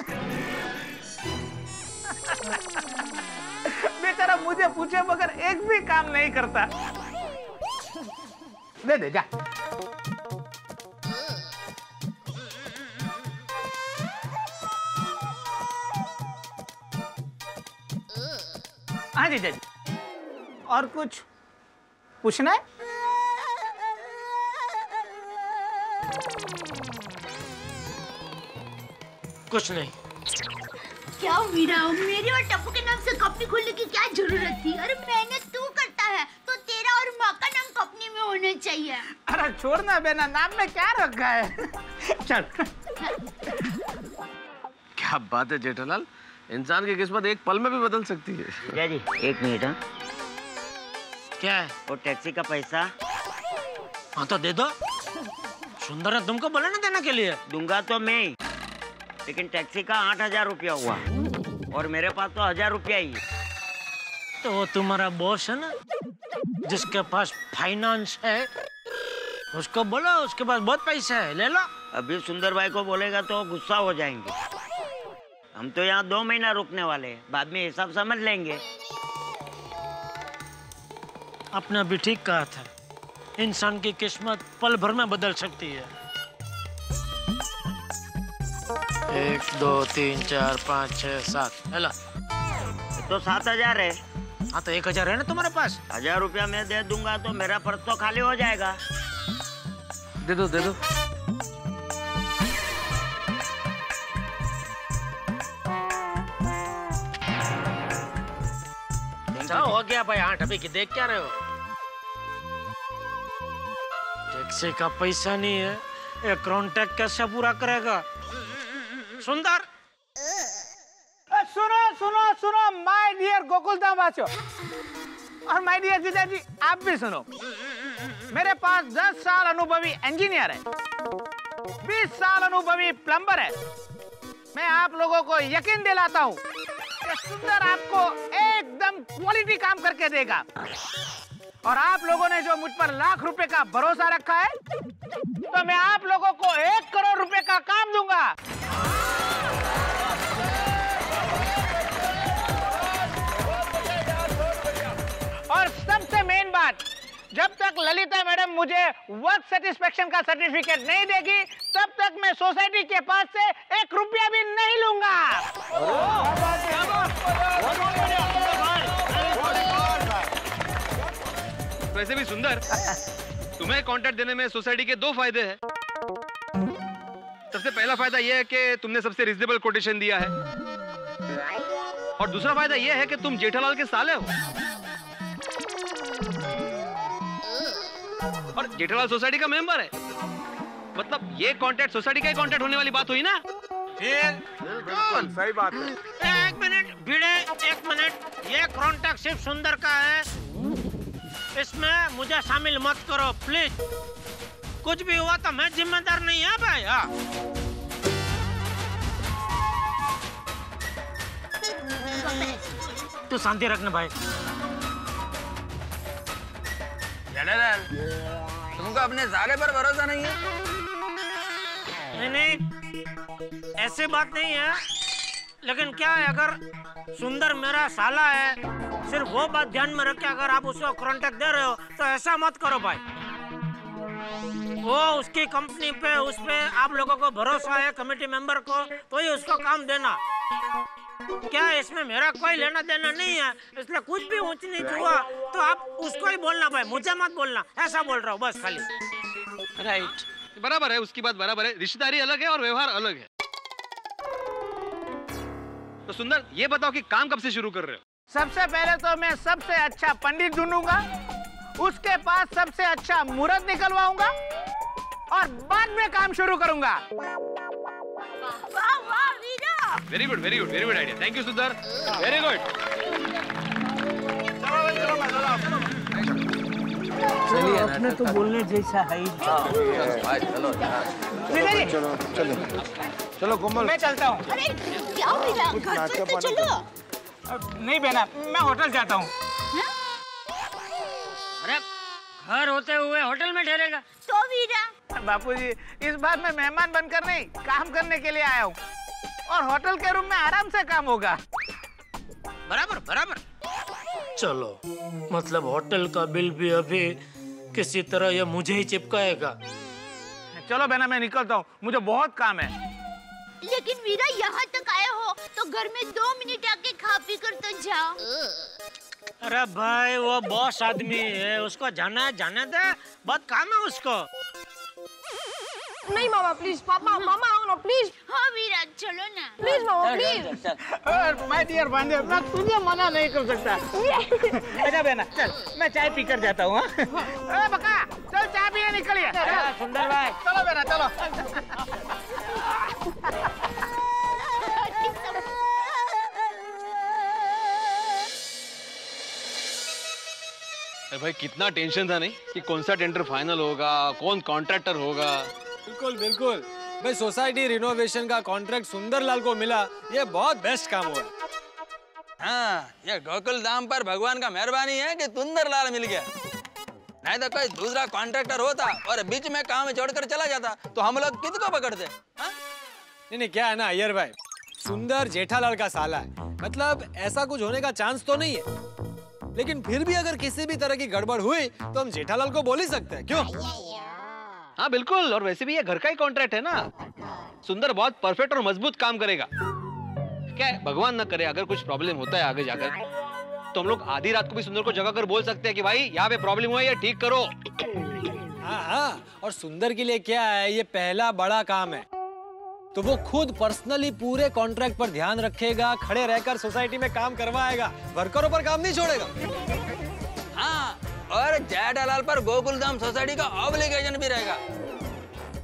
बेचारा मुझे पूछे बगैर एक भी काम नहीं करता। दे दे जा। हाँ जी जी, और कुछ पूछना है? कुछ नहीं। क्या वीरा, मेरे और टप्पू के नाम से कंपनी खोलने की क्या जरूरत थी? अरे मेहनत तू करता है तो तेरा और माँ का नाम कंपनी में होना चाहिए। अरे छोड़ना बेना, नाम में क्या रखा है? चल। क्या बात है जेठालाल, इंसान की किस्मत एक पल में भी बदल सकती है। जीजा जी, एक मिनट। हाँ, क्या है? वो टैक्सी का पैसा? हाँ तो दे दो। सुंदर है तुमको बोला ना देने के लिए। दूंगा तो मैं, लेकिन टैक्सी का 8,000 रुपया हुआ, और मेरे पास तो 1,000 रुपया ही है। तो वो तुम्हारा बॉस है ना, जिसके पास फाइनेंस है, उसको बोलो, उसके पास बहुत पैसा है, ले लो। अभी सुंदर भाई को बोलेगा तो गुस्सा हो जाएंगे। हम तो यहाँ 2 महीना रुकने वाले हैं, बाद में हिसाब समझ लेंगे। अपना भी ठीक कहा था, इंसान की किस्मत पल भर में बदल सकती है। 1 2 3 4 5 6 7, हेलो। तो 7,000 है। हाँ तो 1,000 है ना तुम्हारे पास? 1,000 रुपया मैं दे दूंगा तो मेरा पर्स तो खाली हो जाएगा। दे दो दे दो। हो गया भाई, 8 अभी की देख क्या रहे हो? टैक्सी का पैसा नहीं है, एक कॉन्ट्रैक्ट कैसे पूरा करेगा? सुंदर, सुनो सुनो सुनो माय डियर गोकुलधाम वासियों, और माय डियर जीजा जी आप भी सुनो। मेरे पास 10 साल अनुभवी इंजीनियर है, 20 साल अनुभवी प्लम्बर है। मैं आप लोगों को यकीन दिलाता हूँ कि सुंदर आपको एकदम क्वालिटी काम करके देगा। और आप लोगों ने जो मुझ पर लाख रुपए का भरोसा रखा है, तो मैं आप लोगों को 1 करोड़ रुपए का काम दूंगा। और सबसे मेन बात, जब तक ललिता मैडम मुझे वर्क सेटिस्फेक्शन का सर्टिफिकेट नहीं देगी, तब तक मैं सोसाइटी के पास से 1 रुपया भी नहीं लूंगा। वैसे भी सुंदर, तुम्हें कॉन्ट्रैक्ट देने में सोसाइटी के 2 फायदे हैं। सबसे पहला फायदा यह है कि तुमने सबसे रिजनेबल कोटेशन दिया है, और दूसरा फायदा यह है कि तुम जेठालाल के साले हो, और जेठालाल सोसाइटी का मेंबर है। मतलब ये कॉन्ट्रैक्ट सोसाइटी का ही कॉन्ट्रैक्ट होने वाली बात हुई ना? बिल्कुल सही बात है। 1 मिनट भिड़े, 1 मिनट, ये कॉन्ट्रैक्ट सिर्फ सुंदर का है, इसमें मुझे शामिल मत करो प्लीज। कुछ भी हुआ तो मैं जिम्मेदार नहीं है भाई। हाँ, तू शांति रखना भाई। तुमको अपने साले पर भरोसा नहीं है? नहीं, ऐसी बात नहीं है, लेकिन क्या है, अगर सुंदर मेरा साला है, सिर्फ वो बात ध्यान में रख के अगर आप उसको कॉन्ट्रैक्ट दे रहे हो तो ऐसा मत करो भाई। वो उसकी कंपनी पे, उस पे आप लोगों को भरोसा है, कमेटी मेंबर को, तो ही उसको काम देना। क्या है, इसमें मेरा कोई लेना देना नहीं है, इसलिए कुछ भी ऊंच नीच हुआ तो आप उसको ही बोलना भाई, मुझे मत बोलना। ऐसा बोल रहा हूँ बस खाली। राइट, बराबर है, उसकी बात बराबर है। रिश्तेदारी अलग है और व्यवहार अलग है। तो सुंदर, ये बताओ कि काम कब से शुरू कर रहे हो? सबसे पहले तो मैं सबसे अच्छा पंडित ढूंढूंगा, उसके पास सबसे अच्छा मुहूर्त निकलवाऊंगा, और बाद में काम शुरू करूंगा। Very good, very good, very good idea. Thank you सुंदर, वेरी गुड। चलिए, अपने तो बोलने जैसा है ही। चलो चलो चलो कोमल, मैं चलता हूँ। अरे क्या हो गया? घर चलते चलो। नहीं बहना, मैं होटल जाता हूँ। अरे घर होते हुए होटल में ठहरेगा? तो वीरा, बापूजी, इस बार मैं मेहमान बनकर नहीं, काम करने के लिए आया हूँ, और होटल के रूम में आराम से काम होगा। बराबर बराबर। चलो, मतलब होटल का बिल भी अभी किसी तरह ये मुझे ही चिपकाएगा। चलो बहना, मैं निकलता हूँ, मुझे बहुत काम है। लेकिन वीरा, यहाँ तक आए हो तो घर में 2 मिनट आके खा पी कर तो जाओ। अरे भाई, वो बॉस आदमी है, उसको जाना है, जाने दे, बहुत काम है उसको। नहीं मामा प्लीज, पापा मामा आओ ना प्लीज। हाँ वीरा, चलो ना प्लीज मामा प्लीज। माय डियर भांजे, मैं तुझे मना नहीं कर सकता। अच्छा बहना, चल मैं चाय पी कर जाता हूँ। बका, चल चाय पीने निकलिए। सुंदर भाई, चलो बहना, चलो। अरे भाई, कितना टेंशन था नहीं कि कौन सा टेंडर फाइनल होगा, कौन कॉन्ट्रैक्टर होगा। बिल्कुल बिल्कुल भाई, सोसाइटी रिनोवेशन का कॉन्ट्रैक्ट सुंदरलाल को मिला, ये बहुत बेस्ट काम हुआ। हाँ, ये गोकुल धाम पर भगवान का मेहरबानी है कि सुंदरलाल मिल गया, नहीं तो कोई दूसरा कॉन्ट्रैक्टर होता और बीच में काम छोड़कर चला जाता तो हम लोग किसको पकड़ते? नहीं, क्या है ना अय्यर भाई, सुंदर जेठालाल का साला है, मतलब ऐसा कुछ होने का चांस तो नहीं है, लेकिन फिर भी अगर किसी भी तरह की गड़बड़ हुई तो हम जेठालाल को बोल ही सकते हैं, क्यों? हाँ बिल्कुल, और वैसे भी ये घर का ही कॉन्ट्रैक्ट है ना। सुंदर बहुत परफेक्ट और मजबूत काम करेगा। क्या है, भगवान न करे अगर कुछ प्रॉब्लम होता है आगे जाकर, तो हम लोग आधी रात को भी सुंदर को जगा कर बोल सकते हैं कि भाई यहाँ पे प्रॉब्लम हुआ है, ये ठीक करो। हाँ, और सुंदर के लिए क्या है, ये पहला बड़ा काम है, तो वो खुद पर्सनली पूरे कॉन्ट्रैक्ट पर ध्यान रखेगा, खड़े रहकर सोसाइटी में काम करवाएगा, वर्करों पर काम नहीं छोड़ेगा। हाँ, और जेठालाल पर गोकुलधाम सोसाइटी का ऑब्लिगेशन भी रहेगा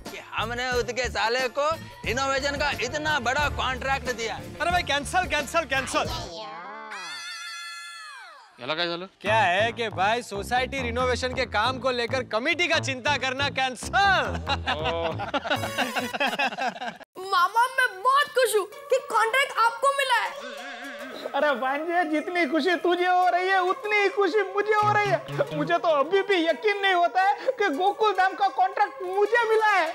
कि हमने उसके साले को रिनोवेशन का इतना बड़ा कॉन्ट्रैक्ट दिया। अरे भाई, कैंसल कैंसल कैंसल। क्या है कि भाई, सोसाइटी रिनोवेशन के काम को लेकर कमेटी का चिंता करना कैंसल। मामा, मैं बहुत खुश हूँ कि कॉन्ट्रैक्ट आपको मिला है। अरे अरे भांजे, जितनी खुशी तुझे हो रही है उतनी ही खुशी मुझे हो रही है। मुझे तो अभी भी यकीन नहीं होता है कि गोकुल धाम का कॉन्ट्रैक्ट मुझे मिला है।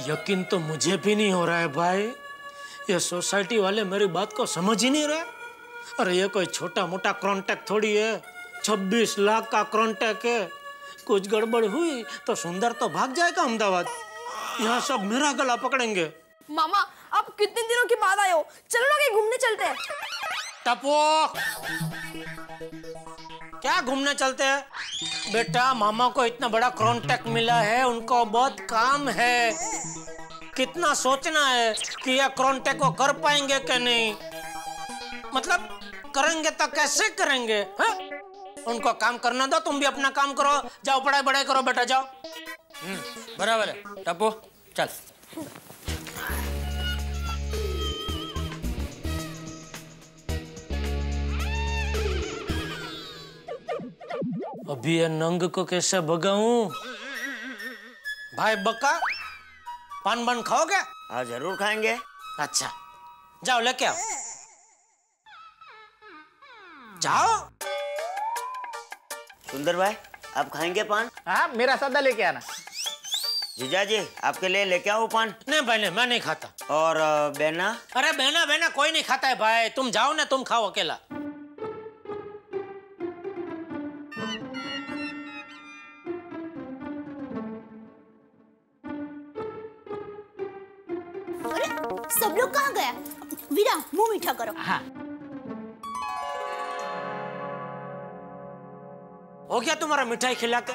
यकीन तो मुझे भी नहीं हो रहा है भाई। ये सोसाइटी वाले मेरी बात को समझ ही नहीं रहे। अरे ये कोई छोटा मोटा कॉन्ट्रैक्ट थोड़ी है, 26 लाख का कॉन्ट्रैक्ट है। कुछ गड़बड़ हुई तो सुंदर तो भाग जाएगा अहमदाबाद। यहाँ सब मेरा गला पकड़ेंगे। मामा, आप कितने दिनों के बाद आए हो, चलो ना कहीं घूमने चलते हैं। टपो, क्या घूमने चलते हैं? बेटा, मामा को इतना बड़ा कॉन्ट्रैक्ट मिला है, उनको बहुत काम है। कितना सोचना है कि यह कॉन्ट्रैक्ट को कर पाएंगे कि नहीं। मतलब करेंगे तो कैसे करेंगे? है? उनको काम करना दो, तुम भी अपना काम करो। जाओ पढ़ाई बढ़ाई करो बेटा, जाओ। बराबर है। टप्पू चल। अभी ये नंग को कैसे भगाऊं? भाई बक्का, पान बन खाओगे? हाँ जरूर खाएंगे। अच्छा जाओ लेके आओ। जाओ। सुंदर भाई, आप खाएंगे पान? हाँ, मेरा सादा लेके आना। जीजा जी, आपके लिए लेके आओ पान? नहीं भाई, नहीं, मैं नहीं खाता। और बेना? अरे बेना कोई नहीं खाता है भाई। तुम जाओ ना, तुम खाओ अकेला। अरे सब लोग कहाँ गया? वीरा, मुंह मीठा करो। हाँ। हो गया तुम्हारा मिठाई खिला के?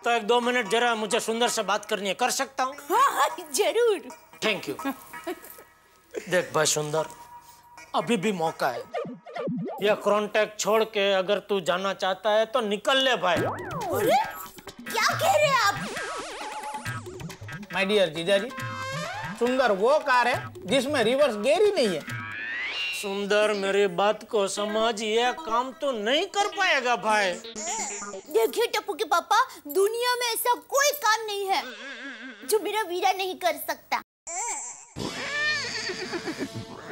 तो 1-2 मिनट जरा मुझे सुंदर से बात करनी है, कर सकता हूँ? हाँ, जरूर। Thank you. देख भाई सुंदर, अभी भी मौका है। यह कॉन्ट्रैक्ट छोड़ के अगर तू जाना चाहता है तो निकल ले भाई। अरे क्या कह रहे हैं आप? माय डियर जीजाजी, सुंदर वो कार है जिसमें रिवर्स गियर ही नहीं है। सुंदर मेरी बात को समझ, ये काम तो नहीं कर पाएगा भाई। देखिए टप्पू के पापा, दुनिया में ऐसा कोई काम नहीं है जो मेरा वीरा नहीं कर सकता।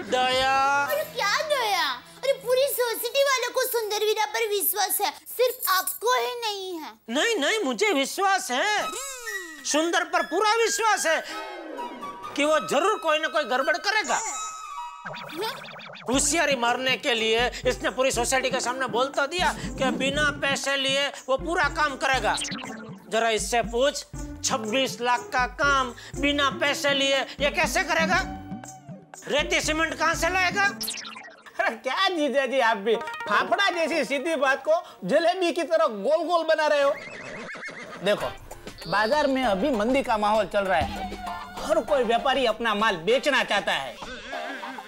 दया। अरे क्या दया? अरे पूरी सोसाइटी वालों को सुंदर वीरा पर विश्वास है, सिर्फ आपको ही नहीं है। नहीं, मुझे विश्वास है। सुंदर पर पूरा विश्वास है कि वो जरूर कोई ना कोई गड़बड़ करेगा। होशियारी मारने के लिए इसने पूरी सोसाइटी के सामने बोल तो दिया कि बिना पैसे लिए वो पूरा काम करेगा। जरा इससे पूछ, 26 लाख का काम बिना पैसे लिए ये कैसे करेगा? रेती सीमेंट कहाँ से लाएगा? अरे क्या जीजाजी, आप भी फाफड़ा जैसी सीधी बात को जलेबी की तरह गोल गोल बना रहे हो। देखो, बाजार में अभी मंदी का माहौल चल रहा है। हर कोई व्यापारी अपना माल बेचना चाहता है,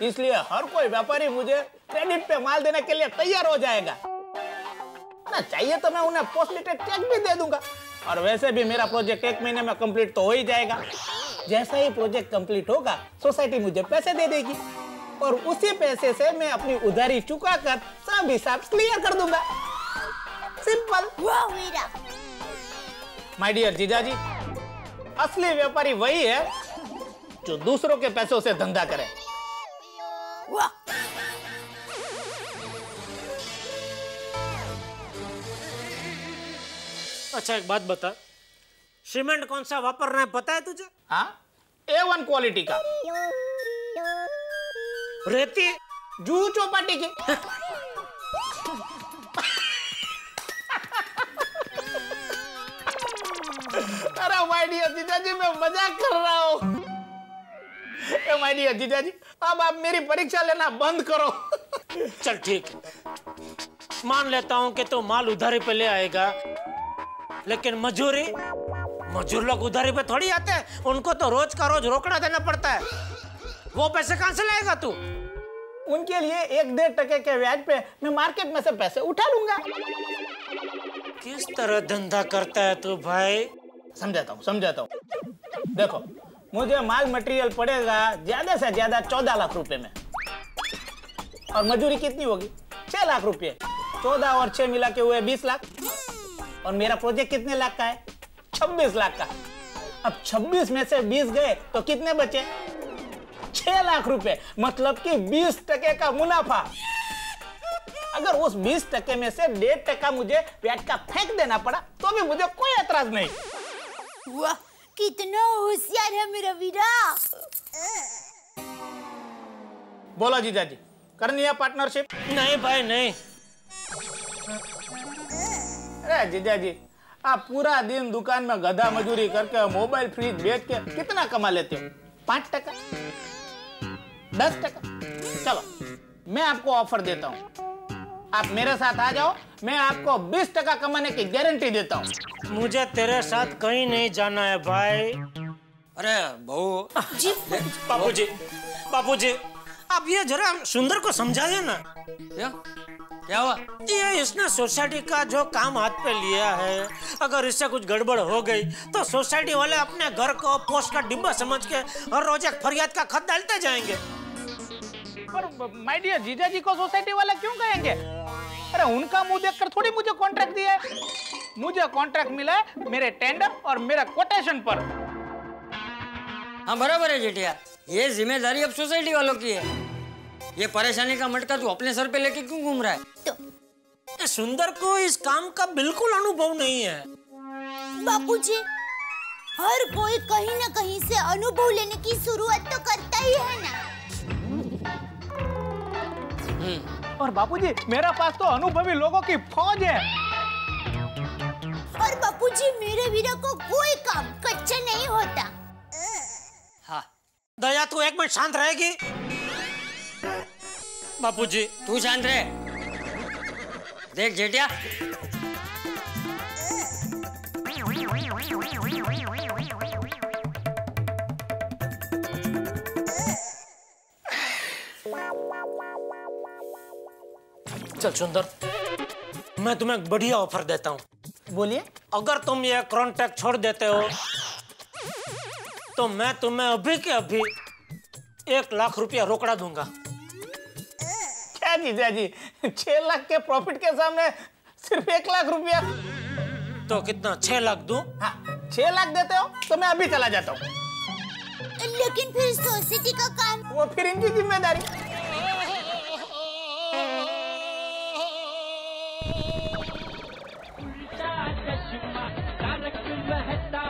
इसलिए हर कोई व्यापारी मुझे क्रेडिट पे माल देने के लिए तैयार हो जाएगा ना। चाहिए तो मैं उन्हें पोस्ट डेटेड चेक भी दे दूंगा। और वैसे भी मेरा प्रोजेक्ट 1 महीने में कंप्लीट तो हो ही जाएगा। जैसा ही प्रोजेक्ट कंप्लीट होगा, सोसाइटी मुझे पैसे दे देगी और उसी पैसे से मैं अपनी उधारी चुका कर सब हिसाब क्लियर कर दूंगा। सिंपल। वाह वीरा। माय डियर जीजाजी, असली व्यापारी वही है जो दूसरों के पैसों से धंधा करे। वाह। अच्छा एक बात बता, सीमेंट कौन सा वापरना है पता है तुझे? हाँ, A1 क्वालिटी का। रेती जूहू चौपाटी की। अरे माय डियर जीजाजी, मैं मजाक कर रहा हूँ। माय डियर जीजाजी, अब आप मेरी परीक्षा लेना बंद करो। चल ठीक है, मान लेता हूँ कि तू माल उधारी पे ले आएगा, लेकिन मजूर लोग उधारी पे थोड़ी आते हैं। उनको तो रोज का रोज रोकड़ा देना पड़ता है। वो पैसे कहाँ से लाएगा तू? उनके लिए 1-1.5% के ब्याज पे मैं मार्केट में से पैसे उठा लूंगा। किस तरह धंधा करता है तू भाई? समझाता हूँ। देखो, मुझे माल मटेरियल पड़ेगा ज्यादा से ज्यादा 14 लाख रुपए में, और मजदूरी कितनी होगी? 6 लाख रुपए। 14 और 6 मिला के हुए 20 लाख। और मेरा प्रोजेक्ट कितने लाख का है? 26 लाख का। अब 26 में से 20 गए तो कितने बचे? 6 लाख रुपए, मतलब कि 20% का मुनाफा। अगर उस 20% में से 1.5% मुझे ब्याज का फेंक देना पड़ा तो भी मुझे कोई एतराज नहीं। वाह, कितना होशियार है मेरा वीरा। बोलो जीजाजी, करनी है पार्टनरशिप? नहीं भाई नहीं। अरे जीजाजी, आप पूरा दिन दुकान में गधा मजूरी करके मोबाइल फ्रिज बेच के कितना कमा लेते हो? 5%, 10%? चलो मैं आपको ऑफर देता हूँ, आप मेरे साथ आ जाओ, मैं आपको 20% कमाने की गारंटी देता हूँ। मुझे तेरे साथ कहीं नहीं जाना है भाई। अरे बहू जी बापूजी, आप ये जरा सुंदर को समझाइए ना। क्या हुआ? ये इसने सोसाइटी का जो काम हाथ पे लिया है, अगर इससे कुछ गड़बड़ हो गई तो सोसाइटी वाले अपने घर को पोस्ट का डिब्बा समझ के हर रोज एक फरियाद का खत डालते जाएंगे। पर माय डियर जीजाजी को सोसाइटी वाले क्यों कहेंगे? अरे उनका मुंह देखकर थोड़ी मुझे कॉन्ट्रैक्ट दिया है। मुझे कॉन्ट्रैक्ट मिला है मेरे टेंडर और मेरा कोटेशन पर। हाँ बराबर है जेठिया, ये जिम्मेदारी अब सोसाइटी वालों की है। ये परेशानी का मटका तू अपने सर पे लेके क्यों घूम रहा है? तो सुंदर को इस काम का बिल्कुल अनुभव नहीं है। बापूजी, हर कोई कहीं ना कहीं से अनुभव लेने की शुरुआत तो करता ही है ना। और बापूजी, मेरा पास तो अनुभवी लोगों की फौज है। और बापूजी, मेरे वीरा को कोई काम कच्चा नहीं होता। हाँ दया, तू एक मिनट शांत रहेगी? बापूजी तू शांत रहे। देख जेठिया, चल सुंदर, मैं तुम्हें एक बढ़िया ऑफर देता हूँ। बोलिए। अगर तुम ये कॉन्ट्रैक्ट छोड़ देते हो तो मैं तुम्हें अभी के अभी 1 लाख रुपया रोकड़ा दूंगा। क्या जीजाजी, 6 लाख के प्रॉफिट के सामने सिर्फ 1 लाख रुपया? तो कितना, 6 लाख दूं? हाँ, 6 लाख देते हो तो मैं अभी चला जाता हूँ। लेकिन फिर सोसाइटी का काम? वो फिर इनकी जिम्मेदारी। रहता